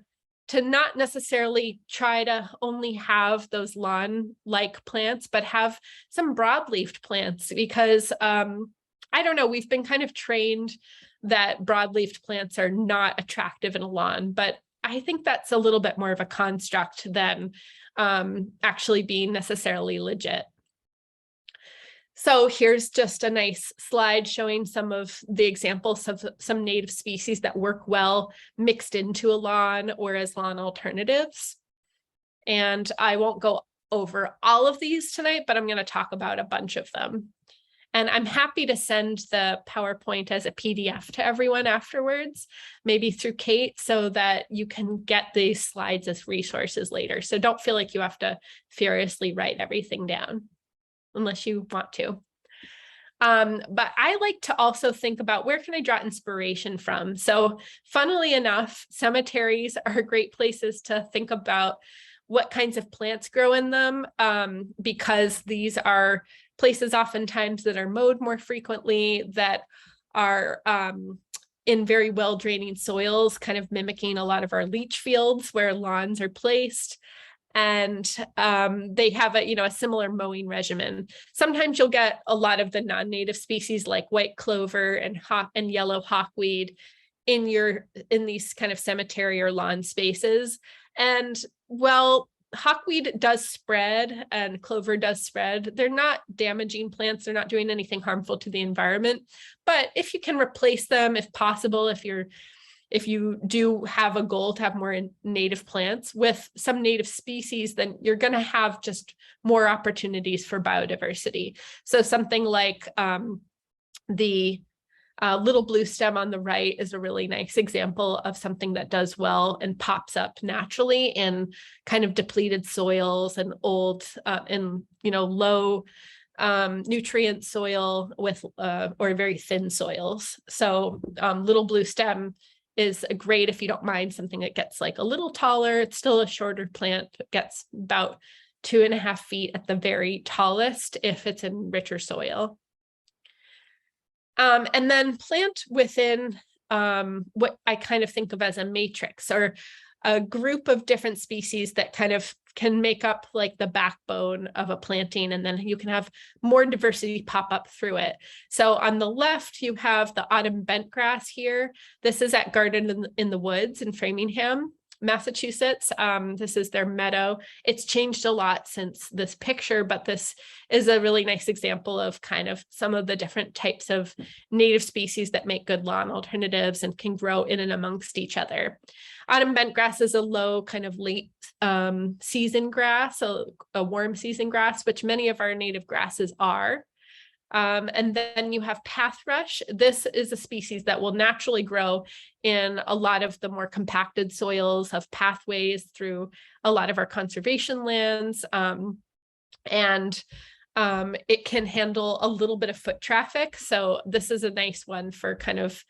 not necessarily try to only have those lawn-like plants, but have some broadleafed plants, because I don't know, we've been kind of trained that broadleafed plants are not attractive in a lawn, but I think that's a little bit more of a construct than actually being necessarily legit. So here's just a nice slide showing some of the examples of some native species that work well mixed into a lawn or as lawn alternatives. And I won't go over all of these tonight, but I'm going to talk about a bunch of them. And I'm happy to send the PowerPoint as a PDF to everyone afterwards, maybe through Kate, so that you can get these slides as resources later. So don't feel like you have to furiously write everything down unless you want to. But I like to also think about, where can I draw inspiration from? So funnily enough, cemeteries are great places to think about what kinds of plants grow in them, because these are places oftentimes that are mowed more frequently, that are in very well draining soils, kind of mimicking a lot of our leach fields where lawns are placed. And they have a similar mowing regimen. Sometimes you'll get a lot of the non-native species like white clover and yellow hawkweed in these kind of cemetery or lawn spaces. And well, hawkweed does spread and clover does spread. They're not damaging plants. They're not doing anything harmful to the environment. But if you can replace them, if possible, if you do have a goal to have more native plants with some native species, then you're going to have just more opportunities for biodiversity. So something like the little blue stem on the right is a really nice example of something that does well and pops up naturally in kind of depleted soils and old low nutrient soil with or very thin soils. So little blue stem is great if you don't mind something that gets like a little taller. It's still a shorter plant, but gets about 2.5 feet at the very tallest if it's in richer soil. And then plant within what I kind of think of as a matrix, or a group of different species that kind of can make up like the backbone of a planting, and then you can have more diversity pop up through it. So on the left, you have the autumn bentgrass here. This is at Garden in the Woods in Framingham, Massachusetts. This is their meadow. It's changed a lot since this picture, but this is a really nice example of kind of some of the different types of native species that make good lawn alternatives and can grow in and amongst each other. Autumn bentgrass is a low kind of late season grass, a warm season grass, which many of our native grasses are. And then you have pathrush. This is a species that will naturally grow in a lot of the more compacted soils of pathways through a lot of our conservation lands. And it can handle a little bit of foot traffic. So this is a nice one for kind of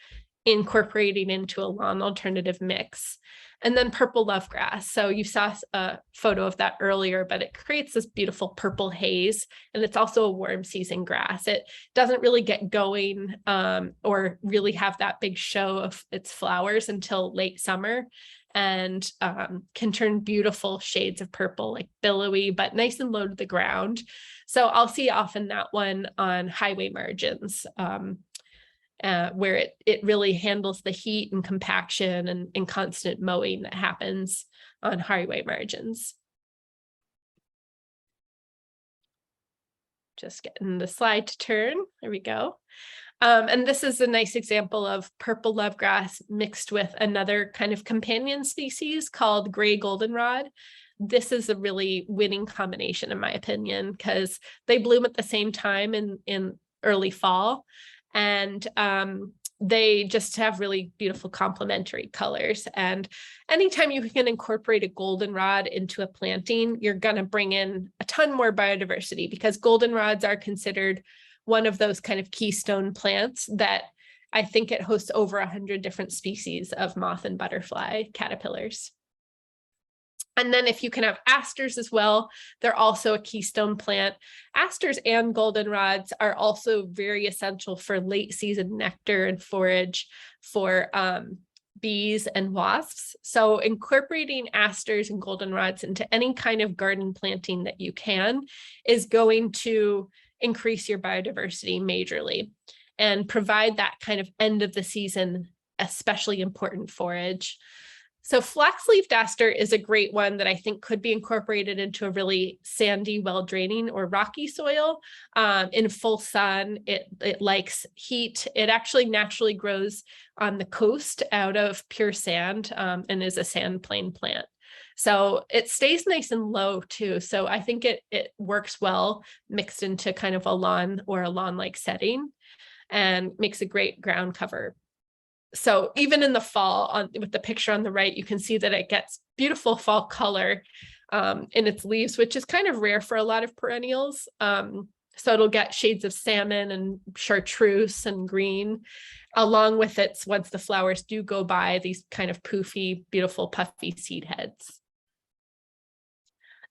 incorporating into a lawn alternative mix. And then purple lovegrass. So you saw a photo of that earlier, but it creates this beautiful purple haze. And it's also a warm season grass. It doesn't really get going or really have that big show of its flowers until late summer, and can turn beautiful shades of purple, like billowy, but nice and low to the ground. So I'll see often that one on highway margins, where it really handles the heat and compaction and constant mowing that happens on highway margins. Just getting the slide to turn. There we go. And this is a nice example of purple lovegrass mixed with another kind of companion species called gray goldenrod. This is a really winning combination, in my opinion, because they bloom at the same time in early fall. And they just have really beautiful complementary colors. And anytime you can incorporate a goldenrod into a planting, you're going to bring in a ton more biodiversity, because goldenrods are considered one of those kind of keystone plants that I think it hosts over 100 different species of moth and butterfly caterpillars. And then if you can have asters as well, they're also a keystone plant. Asters and goldenrods are also very essential for late season nectar and forage for bees and wasps. So incorporating asters and goldenrods into any kind of garden planting that you can is going to increase your biodiversity majorly and provide that kind of end of the season, especially important forage. So flax-leaved aster is a great one that I think could be incorporated into a really sandy, well-draining or rocky soil. In full sun, it likes heat. It actually naturally grows on the coast out of pure sand and is a sand plain plant. So it stays nice and low too. So I think it works well mixed into kind of a lawn or a lawn-like setting and makes a great ground cover. So even in the fall, with the picture on the right, you can see that it gets beautiful fall color in its leaves, which is kind of rare for a lot of perennials. So it'll get shades of salmon and chartreuse and green, along with its, once the flowers do go by, these kind of poofy, beautiful, puffy seed heads.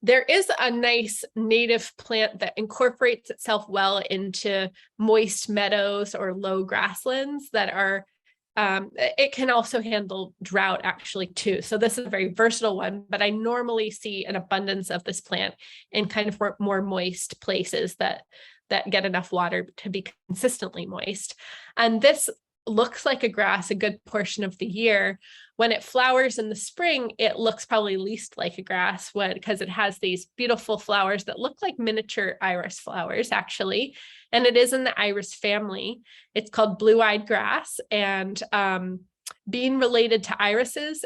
There is a nice native plant that incorporates itself well into moist meadows or low grasslands that are it can also handle drought actually too. So this is a very versatile one, but I normally see an abundance of this plant in kind of more moist places that get enough water to be consistently moist. And this looks like a grass a good portion of the year. When it flowers in the spring, it looks probably least like a grass because it has these beautiful flowers that look like miniature iris flowers actually. And it is in the iris family. It's called blue-eyed grass. And being related to irises,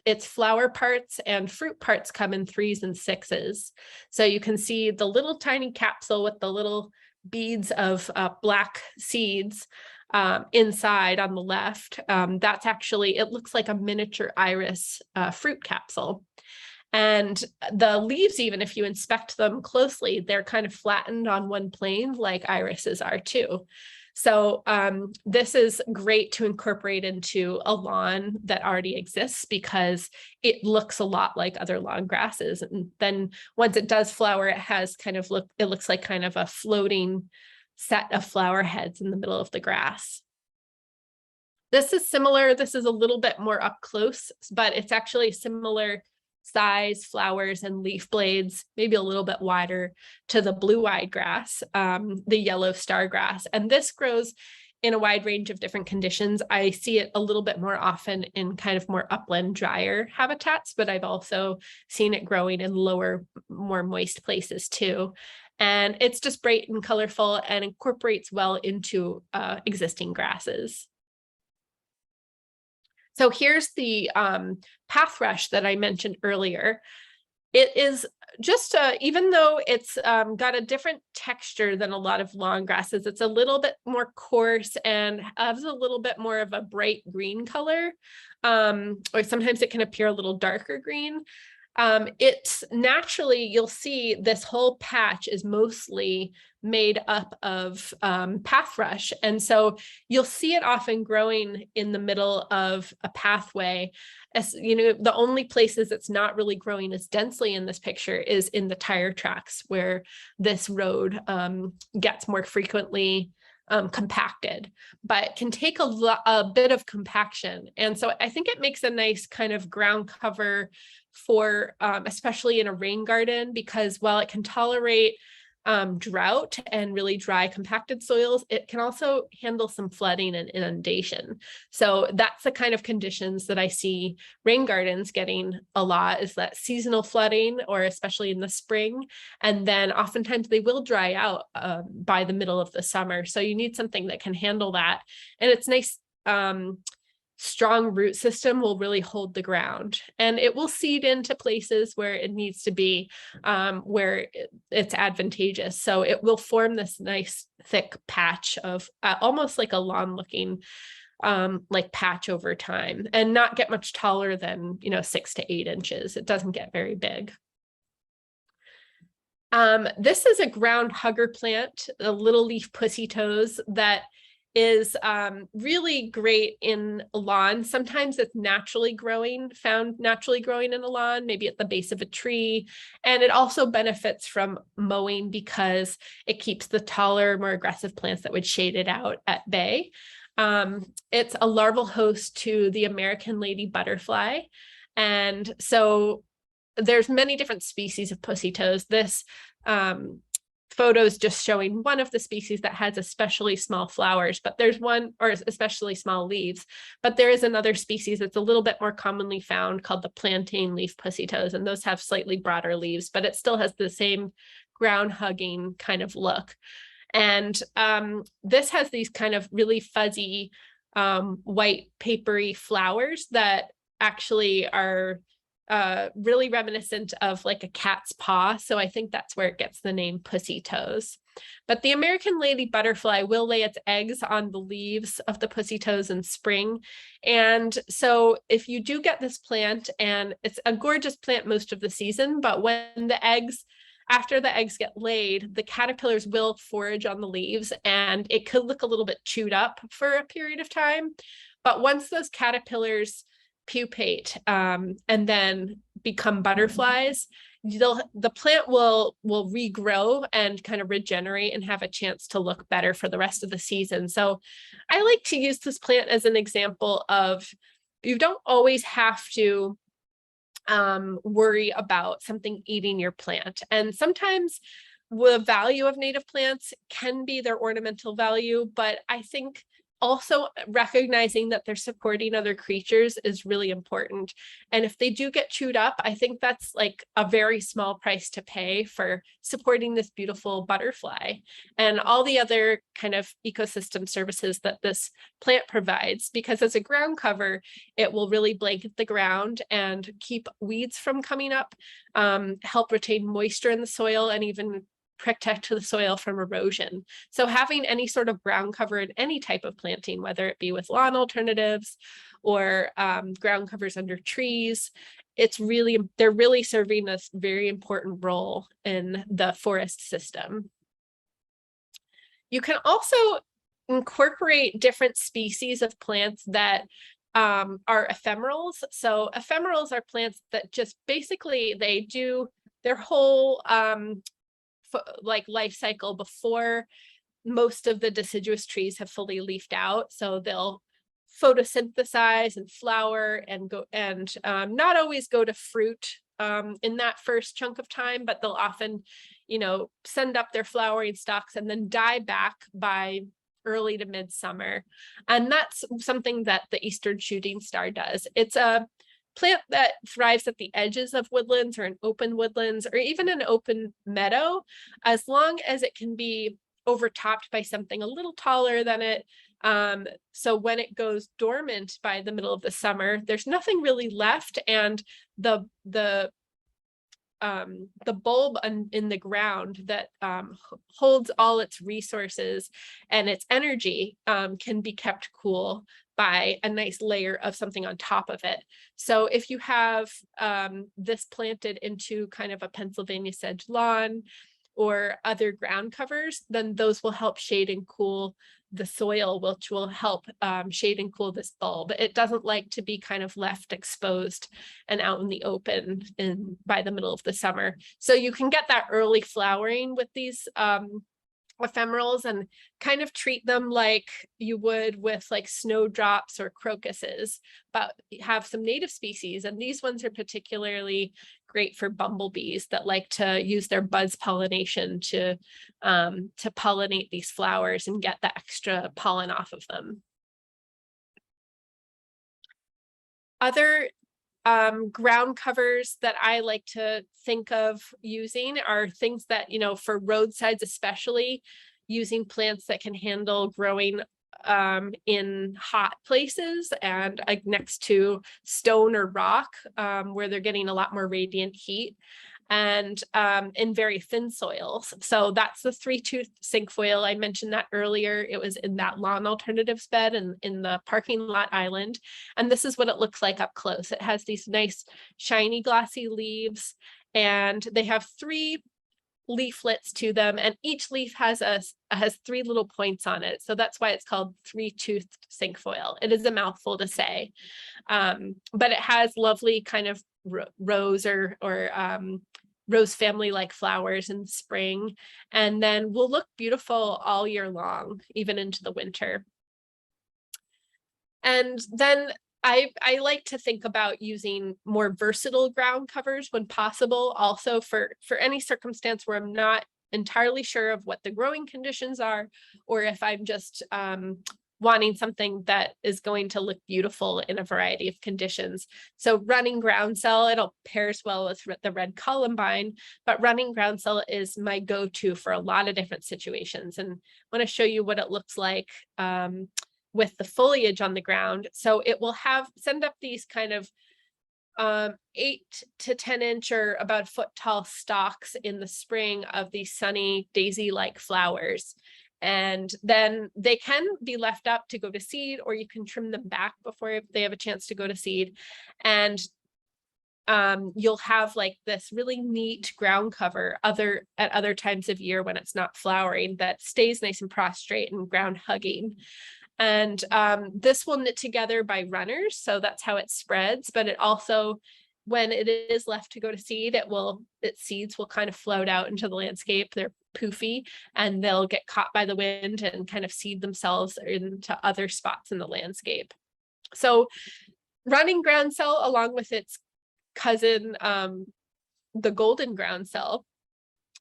its flower parts and fruit parts come in 3s and 6s. So you can see the little tiny capsule with the little beads of black seeds inside on the left. That's actually, it looks like a miniature iris fruit capsule. And the leaves, even if you inspect them closely, they're kind of flattened on one plane like irises are too. So this is great to incorporate into a lawn that already exists because it looks a lot like other lawn grasses. And then once it does flower, it has kind of it looks like kind of a floating set of flower heads in the middle of the grass. This is similar. This is a little bit more up close, but it's actually similar size, flowers, and leaf blades, maybe a little bit wider to the blue-eyed grass, the yellow star grass. And this grows in a wide range of different conditions. I see it a little bit more often in kind of more upland, drier habitats, but I've also seen it growing in lower, more moist places too. And it's just bright and colorful and incorporates well into existing grasses. So here's the path rush that I mentioned earlier. It is just, even though it's got a different texture than a lot of lawn grasses, it's a little bit more coarse and has a little bit more of a bright green color, or sometimes it can appear a little darker green. It's naturally, you'll see this whole patch is mostly made up of path rush. And so you'll see it often growing in the middle of a pathway. As you know, the only places it's not really growing as densely in this picture is in the tire tracks where this road gets more frequently compacted, but can take a bit of compaction. And so I think it makes a nice kind of ground cover for especially in a rain garden, because while it can tolerate drought and really dry compacted soils, it can also handle some flooding and inundation. So that's the kind of conditions that I see rain gardens getting a lot, is that seasonal flooding, or especially in the spring. And then oftentimes they will dry out by the middle of the summer. So you need something that can handle that. And it's nice. Strong root system will really hold the ground, and it will seed into places where it needs to be, where it's advantageous. So it will form this nice thick patch of almost like a lawn looking like patch over time, and not get much taller than 6 to 8 inches. It doesn't get very big. This is a ground hugger plant, a little leaf pussy toes, that is really great in a lawn. Sometimes it's found naturally growing in a lawn, maybe at the base of a tree. And it also benefits from mowing because it keeps the taller, more aggressive plants that would shade it out at bay. It's a larval host to the American lady butterfly. And so there's many different species of pussy toes. This photo is just showing one of the species that has especially small flowers, but there's one, or especially small leaves, but there is another species that's a little bit more commonly found called the plantain leaf pussy toes, and those have slightly broader leaves, but it still has the same ground hugging kind of look. And this has these kind of really fuzzy white papery flowers that actually are really reminiscent of like a cat's paw. So I think that's where it gets the name pussy toes. But the American lady butterfly will lay its eggs on the leaves of the pussy toes in spring. And so if you do get this plant, and it's a gorgeous plant most of the season, but after the eggs get laid, the caterpillars will forage on the leaves, and it could look a little bit chewed up for a period of time. But once those caterpillars pupate and then become butterflies, the plant will regrow and kind of regenerate and have a chance to look better for the rest of the season. So I like to use this plant as an example of, you don't always have to worry about something eating your plant. And sometimes the value of native plants can be their ornamental value, but I think also recognizing that they're supporting other creatures is really important. And if they do get chewed up, I think that's like a very small price to pay for supporting this beautiful butterfly and all the other kind of ecosystem services that this plant provides. Because as a ground cover, it will really blanket the ground and keep weeds from coming up, help retain moisture in the soil, and even protect the soil from erosion. So having any sort of ground cover in any type of planting, whether it be with lawn alternatives or ground covers under trees, they're really serving a very important role in the forest system. You can also incorporate different species of plants that are ephemerals. So ephemerals are plants that just basically, they do their whole like life cycle before most of the deciduous trees have fully leafed out. So they'll photosynthesize and flower and go, and not always go to fruit in that first chunk of time, but they'll often, send up their flowering stalks and then die back by early to midsummer. And that's something that the eastern shooting star does. It's a plant that thrives at the edges of woodlands or in open woodlands or even an open meadow, as long as it can be overtopped by something a little taller than it. So when it goes dormant by the middle of the summer, there's nothing really left, and the bulb in the ground that holds all its resources and its energy can be kept cool by a nice layer of something on top of it. So if you have this planted into kind of a Pennsylvania sedge lawn or other ground covers, then those will help shade and cool the soil, which will help shade and cool this bulb. It doesn't like to be kind of left exposed and out in the open by the middle of the summer. So you can get that early flowering with these ephemerals and kind of treat them like you would with like snowdrops or crocuses, but have some native species. And these ones are particularly great for bumblebees that like to use their buzz pollination to pollinate these flowers and get the extra pollen off of them. Other ground covers that I like to think of using are things that, for roadsides, especially using plants that can handle growing in hot places and next to stone or rock where they're getting a lot more radiant heat. and in very thin soils. So that's the 3-tooth cinquefoil. I mentioned that earlier. It was in that lawn alternatives bed and in the parking lot island. And this is what it looks like up close. It has these nice shiny glossy leaves, and they have 3 leaflets to them, and each leaf has 3 little points on it. So that's why it's called 3-toothed cinquefoil. It is a mouthful to say, but it has lovely kind of rose or rose family like flowers in spring, and then will look beautiful all year long, even into the winter. And then I like to think about using more versatile ground covers when possible, also for any circumstance where I'm not entirely sure of what the growing conditions are, or if I'm just wanting something that is going to look beautiful in a variety of conditions. So running groundsel, it'll pairs well with the red columbine, but running groundsel is my go-to for a lot of different situations. And I want to show you what it looks like with the foliage on the ground. So it will send up these kind of 8 to 10 inch or about a foot tall stalks in the spring of these sunny daisy-like flowers. And then they can be left up to go to seed, or you can trim them back before they have a chance to go to seed. And you'll have like this really neat ground cover at other times of year when it's not flowering, that stays nice and prostrate and ground hugging. And this will knit together by runners, so that's how it spreads. But it also, when it is left to go to seed, its seeds will kind of float out into the landscape. They're poofy, and they'll get caught by the wind and kind of seed themselves into other spots in the landscape. So running groundsel, along with its cousin, the golden groundsel,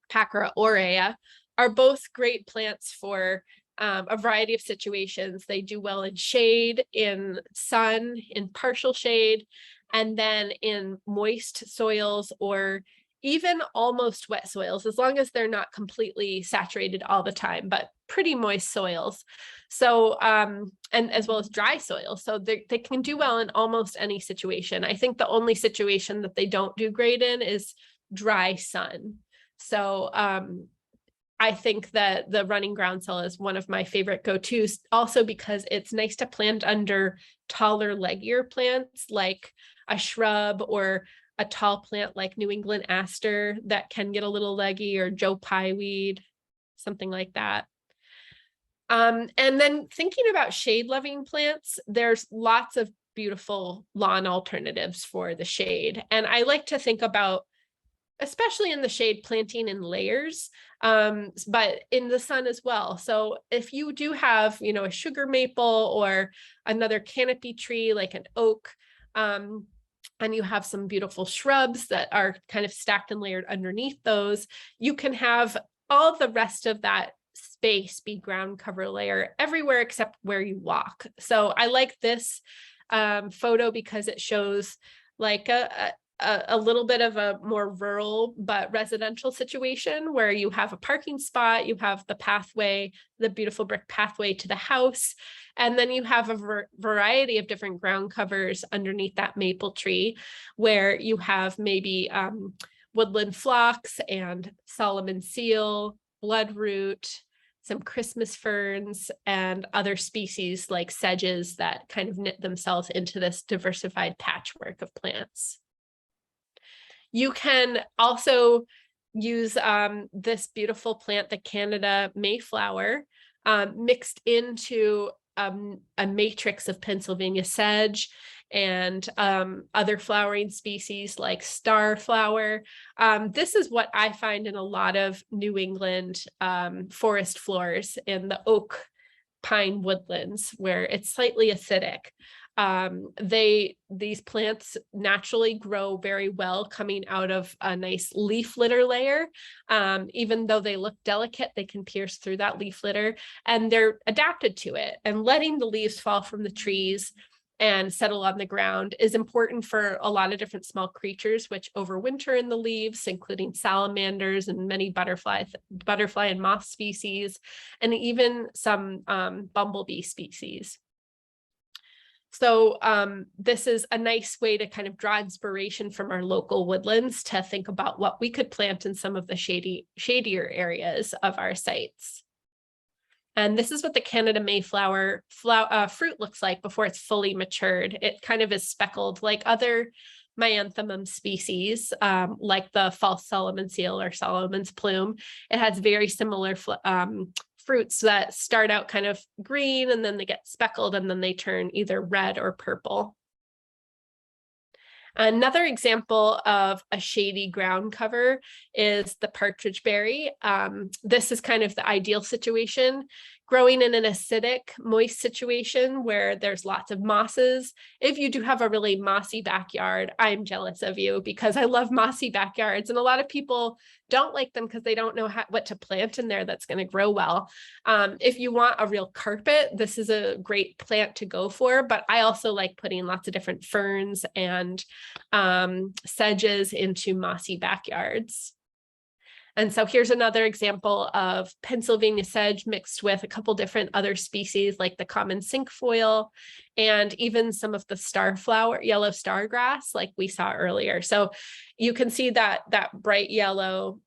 Pacra aurea, are both great plants for a variety of situations. They do well in shade, in sun, in partial shade, and then in moist soils or even almost wet soils, as long as they're not completely saturated all the time, but pretty moist soils. So, and as well as dry soils. So they can do well in almost any situation. I think the only situation that they don't do great in is dry sun. So, I think that the running groundsel is one of my favorite go-tos, also because it's nice to plant under taller, leggier plants like a shrub or a tall plant like New England aster that can get a little leggy, or Joe Pyeweed, something like that. And then thinking about shade-loving plants, there's lots of beautiful lawn alternatives for the shade. And I like to think about, especially in the shade, planting in layers, but in the sun as well. So if you do have, a sugar maple or another canopy tree like an oak, and you have some beautiful shrubs that are kind of stacked and layered underneath those, you can have all the rest of that space be ground cover layer everywhere except where you walk. So I like this photo because it shows like a little bit of a more rural but residential situation where you have a parking spot, you have the pathway, the beautiful brick pathway to the house, and then you have a variety of different ground covers underneath that maple tree where you have maybe woodland phlox and Solomon seal, bloodroot, some Christmas ferns, and other species like sedges that kind of knit themselves into this diversified patchwork of plants. You can also use this beautiful plant, the Canada Mayflower, mixed into a matrix of Pennsylvania sedge and other flowering species like starflower. This is what I find in a lot of New England forest floors in the oak pine woodlands, where it's slightly acidic. These plants naturally grow very well coming out of a nice leaf litter layer. Even though they look delicate, they can pierce through that leaf litter, and they're adapted to it. And letting the leaves fall from the trees and settle on the ground is important for a lot of different small creatures which overwinter in the leaves, including salamanders and many butterfly and moth species, and even some bumblebee species. So this is a nice way to kind of draw inspiration from our local woodlands to think about what we could plant in some of the shadier areas of our sites. And this is what the Canada Mayflower fruit looks like before it's fully matured. It kind of is speckled like other Myanthemum species, like the false Solomon seal or Solomon's plume. It has very similar fruits that start out kind of green and then they get speckled and then they turn either red or purple. Another example of a shady ground cover is the partridge berry. This is kind of the ideal situation, growing in an acidic, moist situation where there's lots of mosses. If you do have a really mossy backyard, I'm jealous of you because I love mossy backyards, and a lot of people don't like them because they don't know what to plant in there that's going to grow well. If you want a real carpet, this is a great plant to go for, but I also like putting lots of different ferns and sedges into mossy backyards. And so here's another example of Pennsylvania sedge mixed with a couple different other species like the common cinquefoil and even some of the starflower, yellow stargrass like we saw earlier. So you can see that bright yellow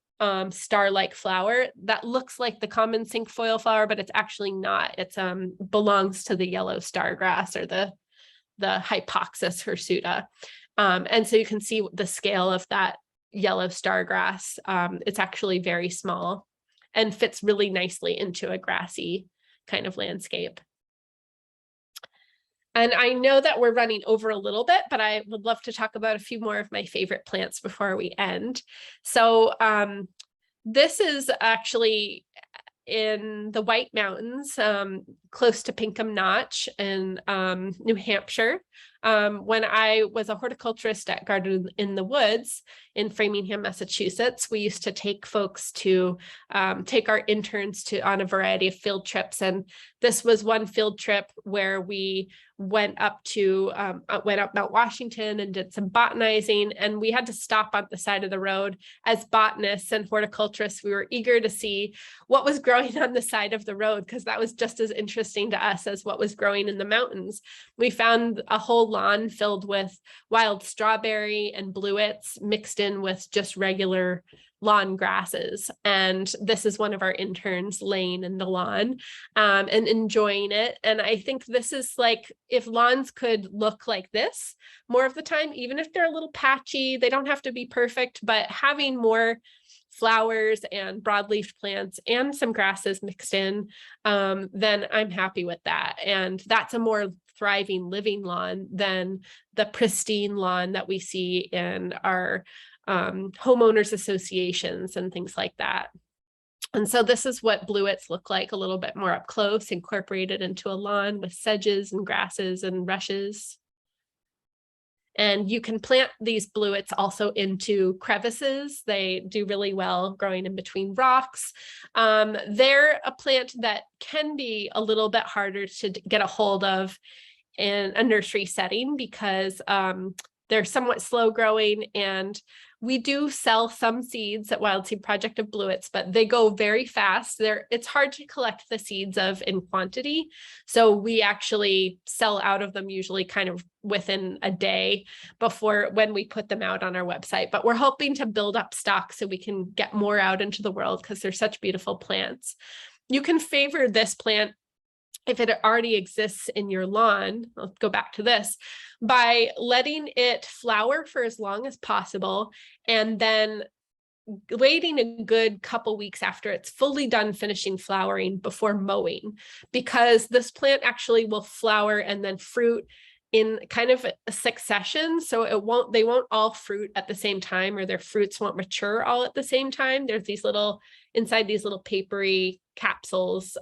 star-like flower that looks like the common cinquefoil flower, but it's actually not. It belongs to the yellow stargrass or the Hypoxis hirsuta. And so you can see the scale of that yellow stargrass. It's actually very small and fits really nicely into a grassy kind of landscape. And I know that we're running over a little bit, but I would love to talk about a few more of my favorite plants before we end. So this is actually in the White Mountains, close to Pinkham Notch in New Hampshire. When I was a horticulturist at Garden in the Woods in Framingham, Massachusetts, we used to take folks to take our interns on a variety of field trips. And this was one field trip where we went up Mount Washington and did some botanizing, and we had to stop on the side of the road. As botanists and horticulturists, we were eager to see what was growing on the side of the road because that was just as interesting to us as what was growing in the mountains. We found a whole lawn filled with wild strawberry and bluets mixed in with just regular lawn grasses. And this is one of our interns laying in the lawn and enjoying it. And I think this is like, if lawns could look like this more of the time, even if they're a little patchy, they don't have to be perfect, but having more flowers and broadleaf plants and some grasses mixed in, then I'm happy with that. And that's a more thriving living lawn than the pristine lawn that we see in our homeowners associations and things like that. And so this is what bluets look like a little bit more up close, incorporated into a lawn with sedges and grasses and rushes. And you can plant these bluets also into crevices. They do really well growing in between rocks. They're a plant that can be a little bit harder to get a hold of in a nursery setting because they're somewhat slow growing, and we do sell some seeds at Wild Seed Project of bluets, but they go very fast. It's hard to collect the seeds of in quantity. So we actually sell out of them usually kind of within a day before when we put them out on our website. But we're hoping to build up stock so we can get more out into the world because they're such beautiful plants. You can favor this plant if it already exists in your lawn. I'll go back to this, by letting it flower for as long as possible and then waiting a good couple weeks after it's fully done finishing flowering before mowing, because this plant actually will flower and then fruit in kind of a succession. So they won't all fruit at the same time, or their fruits won't mature all at the same time. There's these inside these little papery capsules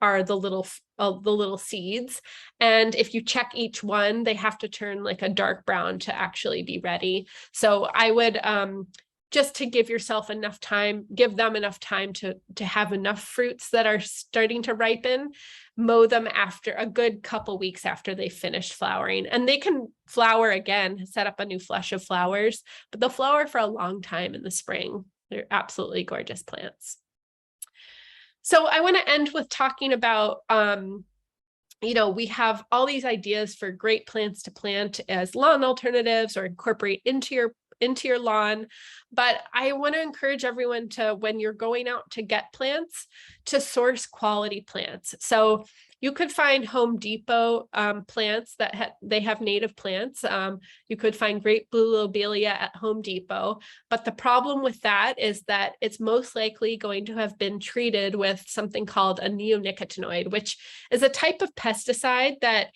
are the little seeds. And if you check each one, they have to turn like a dark brown to actually be ready. So I would, just to give yourself enough time, give them enough time to have enough fruits that are starting to ripen, mow them after a good couple weeks after they finished flowering. And they can flower again, set up a new flush of flowers, but they'll flower for a long time in the spring. They're absolutely gorgeous plants. So I want to end with talking about we have all these ideas for great plants to plant as lawn alternatives or incorporate into your lawn. But I want to encourage everyone to, when you're going out to get plants, to source quality plants. So you could find Home Depot plants that they have native plants. You could find great blue lobelia at Home Depot. But the problem with that is that it's most likely going to have been treated with something called a neonicotinoid, which is a type of pesticide that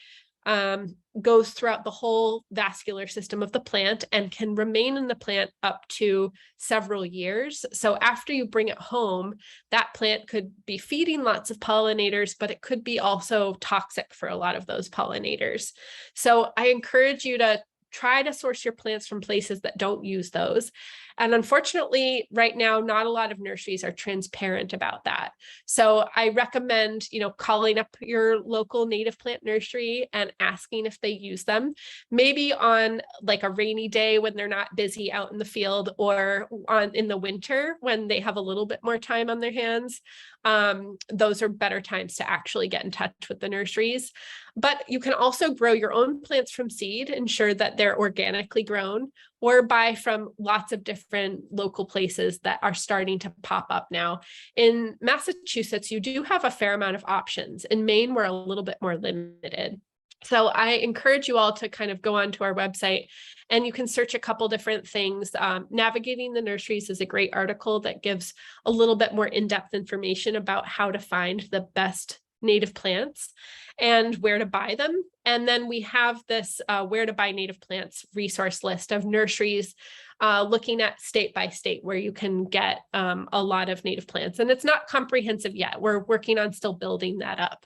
goes throughout the whole vascular system of the plant and can remain in the plant up to several years. So after you bring it home, that plant could be feeding lots of pollinators, but it could be also toxic for a lot of those pollinators. So I encourage you to try to source your plants from places that don't use those. And unfortunately, right now, not a lot of nurseries are transparent about that. So I recommend, calling up your local native plant nursery and asking if they use them, maybe on like a rainy day when they're not busy out in the field, or in the winter when they have a little bit more time on their hands. Those are better times to actually get in touch with the nurseries. But you can also grow your own plants from seed, ensure that they're organically grown, or buy from lots of different local places that are starting to pop up now. In Massachusetts, you do have a fair amount of options. In Maine, we're a little bit more limited. So I encourage you all to kind of go onto our website, and you can search a couple different things. Navigating the Nurseries is a great article that gives a little bit more in-depth information about how to find the best native plants and where to buy them. And then we have this where to buy native plants resource list of nurseries looking at state by state where you can get a lot of native plants. And it's not comprehensive yet. We're working on still building that up,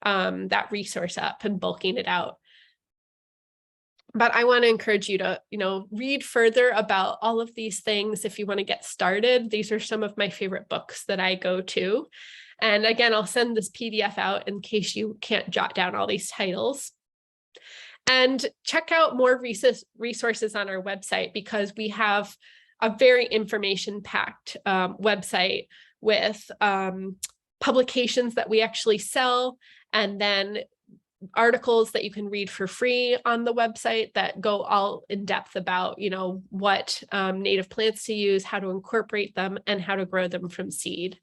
that resource up and bulking it out. But I want to encourage you to, read further about all of these things if you want to get started. These are some of my favorite books that I go to. And again, I'll send this PDF out in case you can't jot down all these titles. And check out more resources on our website, because we have a very information-packed website with publications that we actually sell, and then articles that you can read for free on the website that go all in depth about, what native plants to use, how to incorporate them, and how to grow them from seed.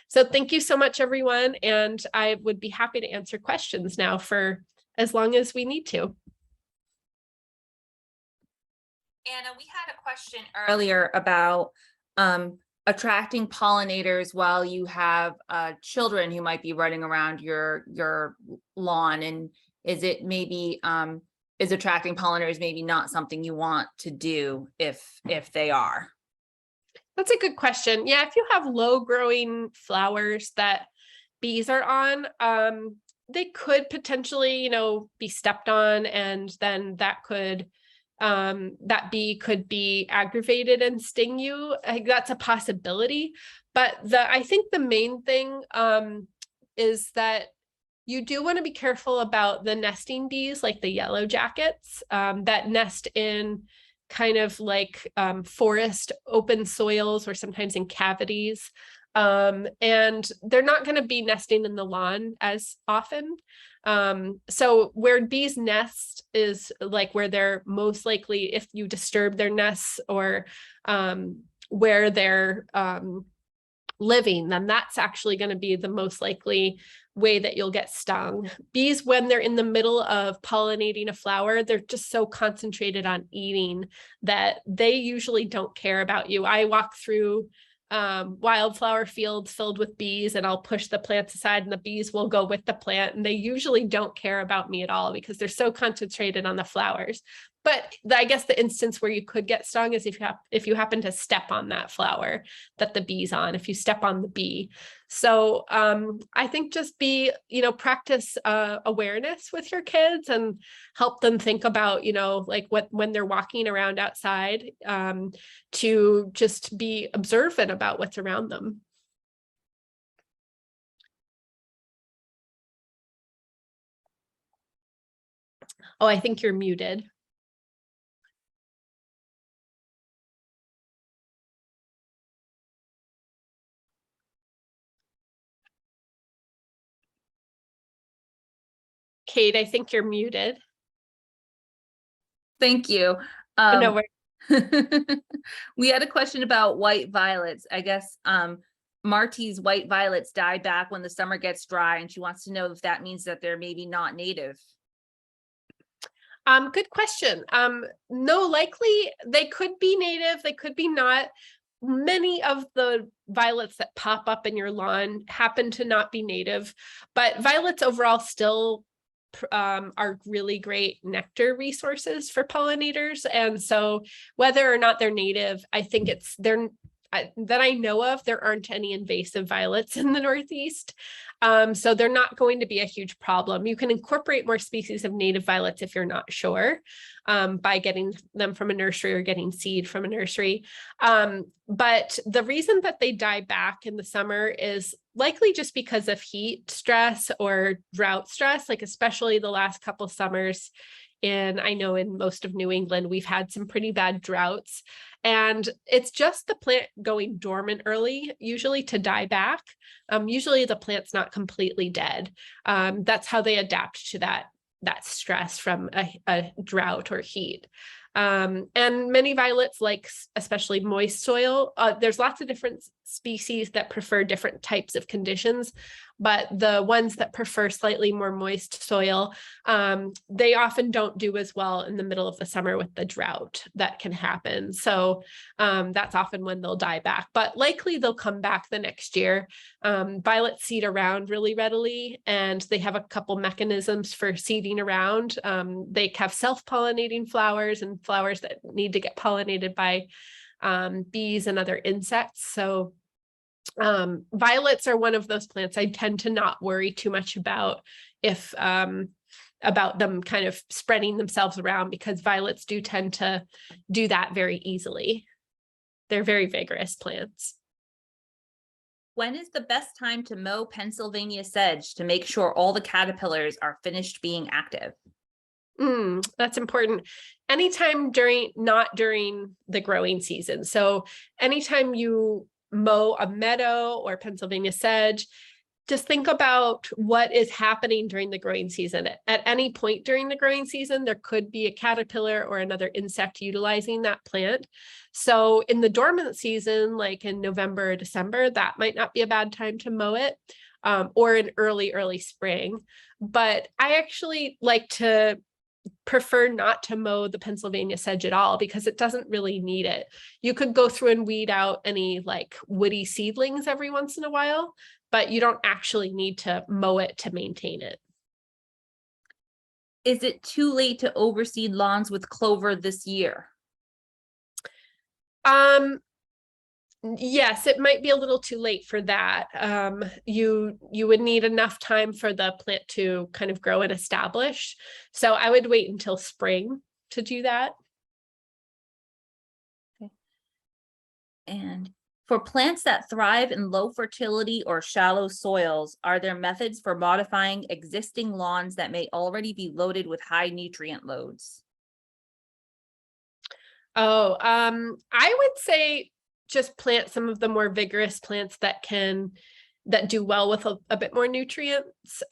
So thank you so much, everyone. And I would be happy to answer questions now for as long as we need to. Anna, we had a question earlier about attracting pollinators while you have children who might be running around your lawn, and is it maybe is attracting pollinators maybe not something you want to do if they are? That's a good question. Yeah, if you have low growing flowers that bees are on, they could potentially, be stepped on, and then that bee could be aggravated and sting you. That's a possibility. But I think the main thing is that you do want to be careful about the nesting bees, like the yellow jackets that nest in kind of like forest open soils, or sometimes in cavities. And they're not going to be nesting in the lawn as often. So where bees nest is like where they're most likely, if you disturb their nests, or where they're living, then that's actually going to be the most likely way that you'll get stung. Bees, when they're in the middle of pollinating a flower, they're just so concentrated on eating that they usually don't care about you. I walk through wildflower fields filled with bees, and I'll push the plants aside and the bees will go with the plant, and they usually don't care about me at all because they're so concentrated on the flowers. But I guess the instance where you could get stung is if you happen to step on that flower that the bee's on, if you step on the bee. So I think just practice awareness with your kids, and help them think about, like when they're walking around outside, to just be observant about what's around them. Oh, I think you're muted. Kate, I think you're muted. Thank you. No, We had a question about white violets. I guess Marty's white violets die back when the summer gets dry, and she wants to know if that means that they're maybe not native. good question. No, likely they could be native, they could be not. Many of the violets that pop up in your lawn happen to not be native, but violets overall still are really great nectar resources for pollinators. And so whether or not they're native, I think that I know of, there aren't any invasive violets in the Northeast. So they're not going to be a huge problem. You can incorporate more species of native violets if you're not sure, by getting them from a nursery or getting seed from a nursery. But the reason that they die back in the summer is likely just because of heat stress or drought stress, like especially the last couple summers. And I know in most of New England, we've had some pretty bad droughts, and it's just the plant going dormant early, usually to die back. Usually the plant's not completely dead. That's how they adapt to that stress from a drought or heat. And many violets like especially moist soil. There's lots of different species that prefer different types of conditions, but the ones that prefer slightly more moist soil, they often don't do as well in the middle of the summer with the drought that can happen. So that's often when they'll die back, but likely they'll come back the next year. Violets seed around really readily, and they have a couple mechanisms for seeding around. They have self-pollinating flowers and flowers that need to get pollinated by bees and other insects. So violets are one of those plants I tend to not worry too much about about them kind of spreading themselves around, because violets do tend to do that very easily. They're very vigorous plants. When is the best time to mow Pennsylvania sedge to make sure all the caterpillars are finished being active? That's important. Anytime not during the growing season. So anytime you mow a meadow or Pennsylvania sedge, just think about what is happening during the growing season. At any point during the growing season, there could be a caterpillar or another insect utilizing that plant. So in the dormant season, like in November or December, that might not be a bad time to mow it, or in early spring. But I actually like to prefer not to mow the Pennsylvania sedge at all, because it doesn't really need it. You could go through and weed out any like woody seedlings every once in a while, but you don't actually need to mow it to maintain it. Is it too late to overseed lawns with clover this year? Yes, it might be a little too late for that. You would need enough time for the plant to kind of grow and establish. So I would wait until spring to do that. Okay. And for plants that thrive in low fertility or shallow soils, are there methods for modifying existing lawns that may already be loaded with high nutrient loads? Oh, I would say just plant some of the more vigorous plants that do well with a bit more nutrients.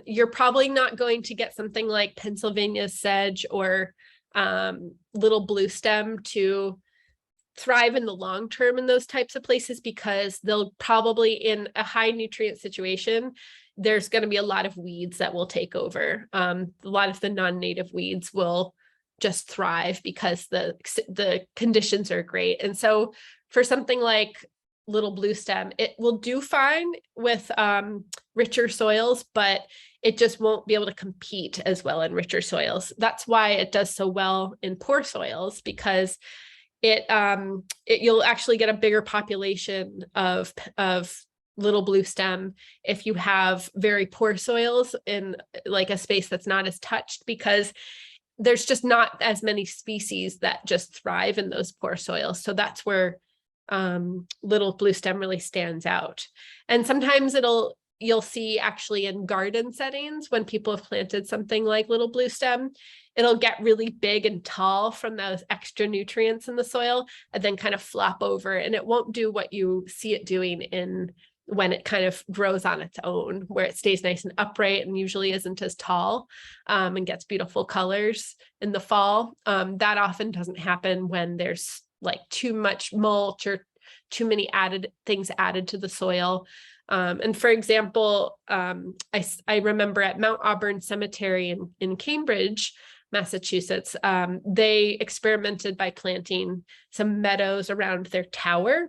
You're probably not going to get something like Pennsylvania sedge or little blue stem to thrive in the long term in those types of places, because they'll probably, in a high nutrient situation, there's going to be a lot of weeds that will take over. A lot of the non-native weeds will just thrive because the conditions are great. And so for something like little blue stem, it will do fine with richer soils, but it just won't be able to compete as well in richer soils. That's why it does so well in poor soils, because you'll actually get a bigger population of little blue stem if you have very poor soils in like a space that's not as touched, because there's just not as many species that just thrive in those poor soils. So that's where little blue stem really stands out. And sometimes you'll see actually in garden settings, when people have planted something like little blue stem, it'll get really big and tall from those extra nutrients in the soil and then kind of flop over, and it won't do what you see it doing in when it kind of grows on its own, where it stays nice and upright and usually isn't as tall, and gets beautiful colors in the fall. That often doesn't happen when there's like too much mulch or too many things added to the soil. And for example, I remember at Mount Auburn Cemetery in Cambridge, Massachusetts, they experimented by planting some meadows around their tower.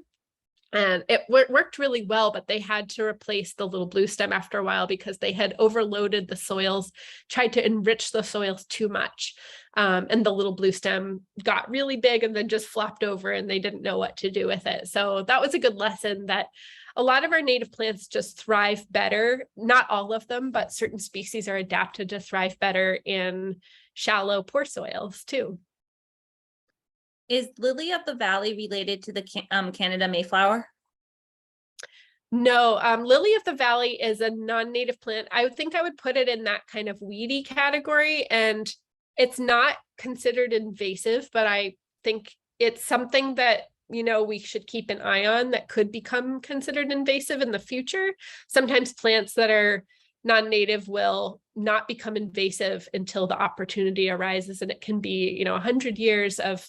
And it worked really well, but they had to replace the little blue stem after a while because they had overloaded the soils, tried to enrich the soils too much. And the little blue stem got really big and then just flopped over, and they didn't know what to do with it. So that was a good lesson that a lot of our native plants just thrive better. Not all of them, but certain species are adapted to thrive better in shallow, poor soils too. Is lily of the valley related to the Canada Mayflower? No, lily of the valley is a non-native plant. I would think I would put it in that kind of weedy category, and it's not considered invasive, but I think it's something that, we should keep an eye on that could become considered invasive in the future. Sometimes plants that are non-native will not become invasive until the opportunity arises, and it can be, 100 years of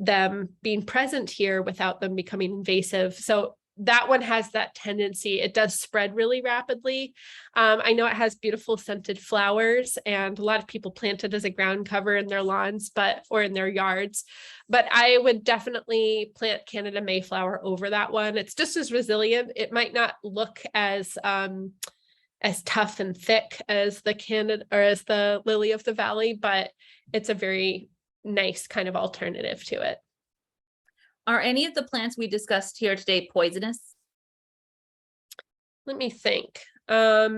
them being present here without them becoming invasive. So that one has that tendency. It does spread really rapidly. I know it has beautiful scented flowers, and a lot of people plant it as a ground cover in their lawns, or in their yards. But I would definitely plant Canada Mayflower over that one. It's just as resilient. It might not look as tough and thick as the lily of the valley, but it's a very nice kind of alternative to it. Are any of the plants we discussed here today poisonous? Let me think. I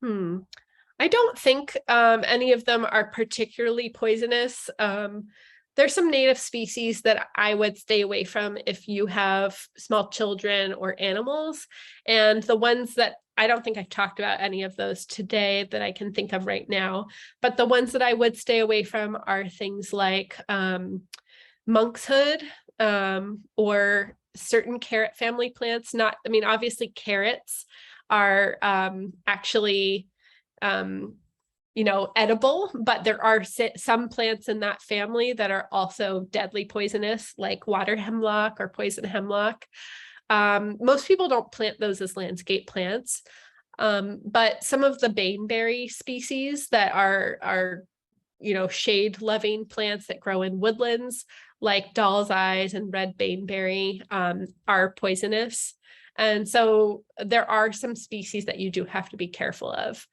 don't think any of them are particularly poisonous. There's some native species that I would stay away from if you have small children or animals. And the ones that I don't think I've talked about any of those today that I can think of right now, but the ones that I would stay away from are things like monkshood, or certain carrot family plants. Obviously carrots are actually edible, but there are some plants in that family that are also deadly poisonous, like water hemlock or poison hemlock. Most people don't plant those as landscape plants, but some of the baneberry species that are shade loving plants that grow in woodlands, like doll's eyes and red baneberry, are poisonous. And so there are some species that you do have to be careful of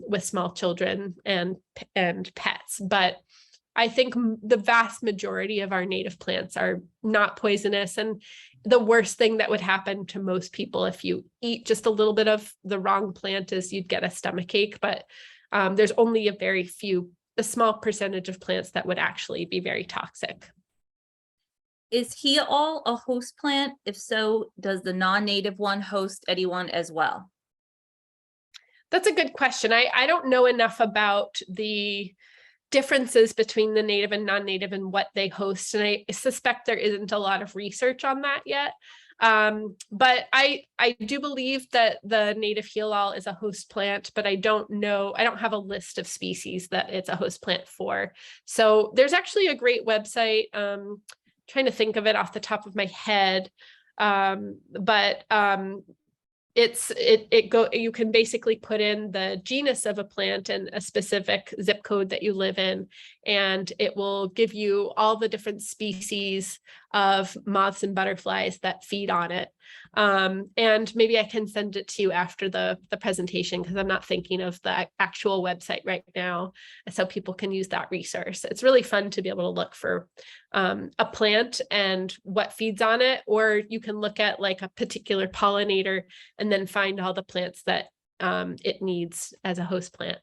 with small children and pets. But I think the vast majority of our native plants are not poisonous. And the worst thing that would happen to most people if you eat just a little bit of the wrong plant is you'd get a stomach ache. But there's only a small percentage of plants that would actually be very toxic. Is Fialkoff a host plant? If so, does the non-native one host anyone as well? That's a good question. I don't know enough about the differences between the native and non-native and what they host, and I suspect there isn't a lot of research on that yet. But I do believe that the native Fialkoff is a host plant, but I don't have a list of species that it's a host plant for. So there's actually a great website, trying to think of it off the top of my head, but you can basically put in the genus of a plant and a specific zip code that you live in, and it will give you all the different species of moths and butterflies that feed on it. And maybe I can send it to you after the presentation, because I'm not thinking of the actual website right now, so people can use that resource. It's really fun to be able to look for a plant and what feeds on it, or you can look at like a particular pollinator and then find all the plants that it needs as a host plant.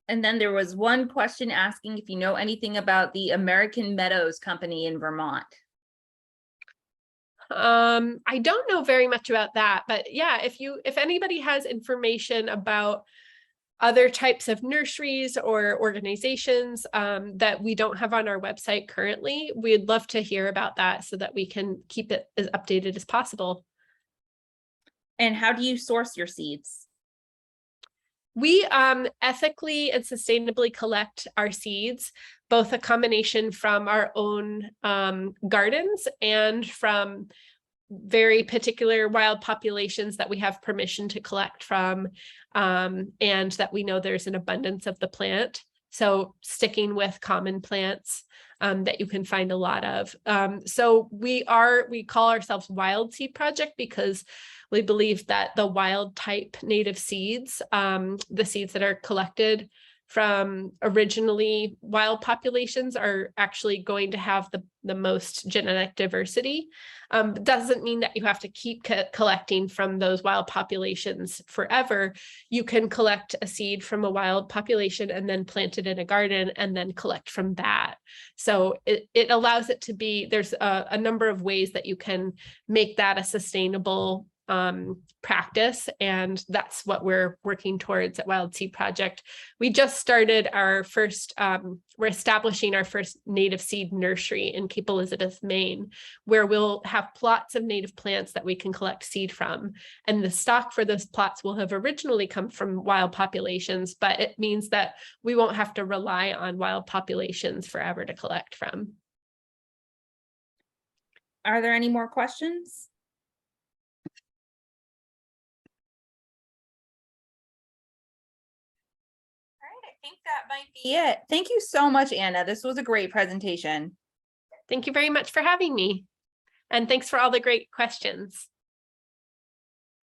And then there was one question asking if you know anything about the American Meadows Company in Vermont. I don't know very much about that, but yeah, if anybody has information about other types of nurseries or organizations that we don't have on our website currently, we'd love to hear about that so that we can keep it as updated as possible. And how do you source your seeds? We ethically and sustainably collect our seeds, both a combination from our own gardens and from very particular wild populations that we have permission to collect from, and that we know there's an abundance of the plant. So sticking with common plants that you can find a lot of. So we call ourselves Wild Seed Project because we believe that the wild type native seeds, the seeds that are collected from originally wild populations, are actually going to have the most genetic diversity. Doesn't mean that you have to keep collecting from those wild populations forever. You can collect a seed from a wild population and then plant it in a garden and then collect from that. So it allows it to be, there's a number of ways that you can make that a sustainable practice, and that's what we're working towards at Wild Seed Project. We just started our first, we're establishing our first native seed nursery in Cape Elizabeth, Maine, where we'll have plots of native plants that we can collect seed from. And the stock for those plots will have originally come from wild populations, but it means that we won't have to rely on wild populations forever to collect from. Are there any more questions? I think that might be it. Thank you so much, Anna. This was a great presentation. Thank you very much for having me. And thanks for all the great questions.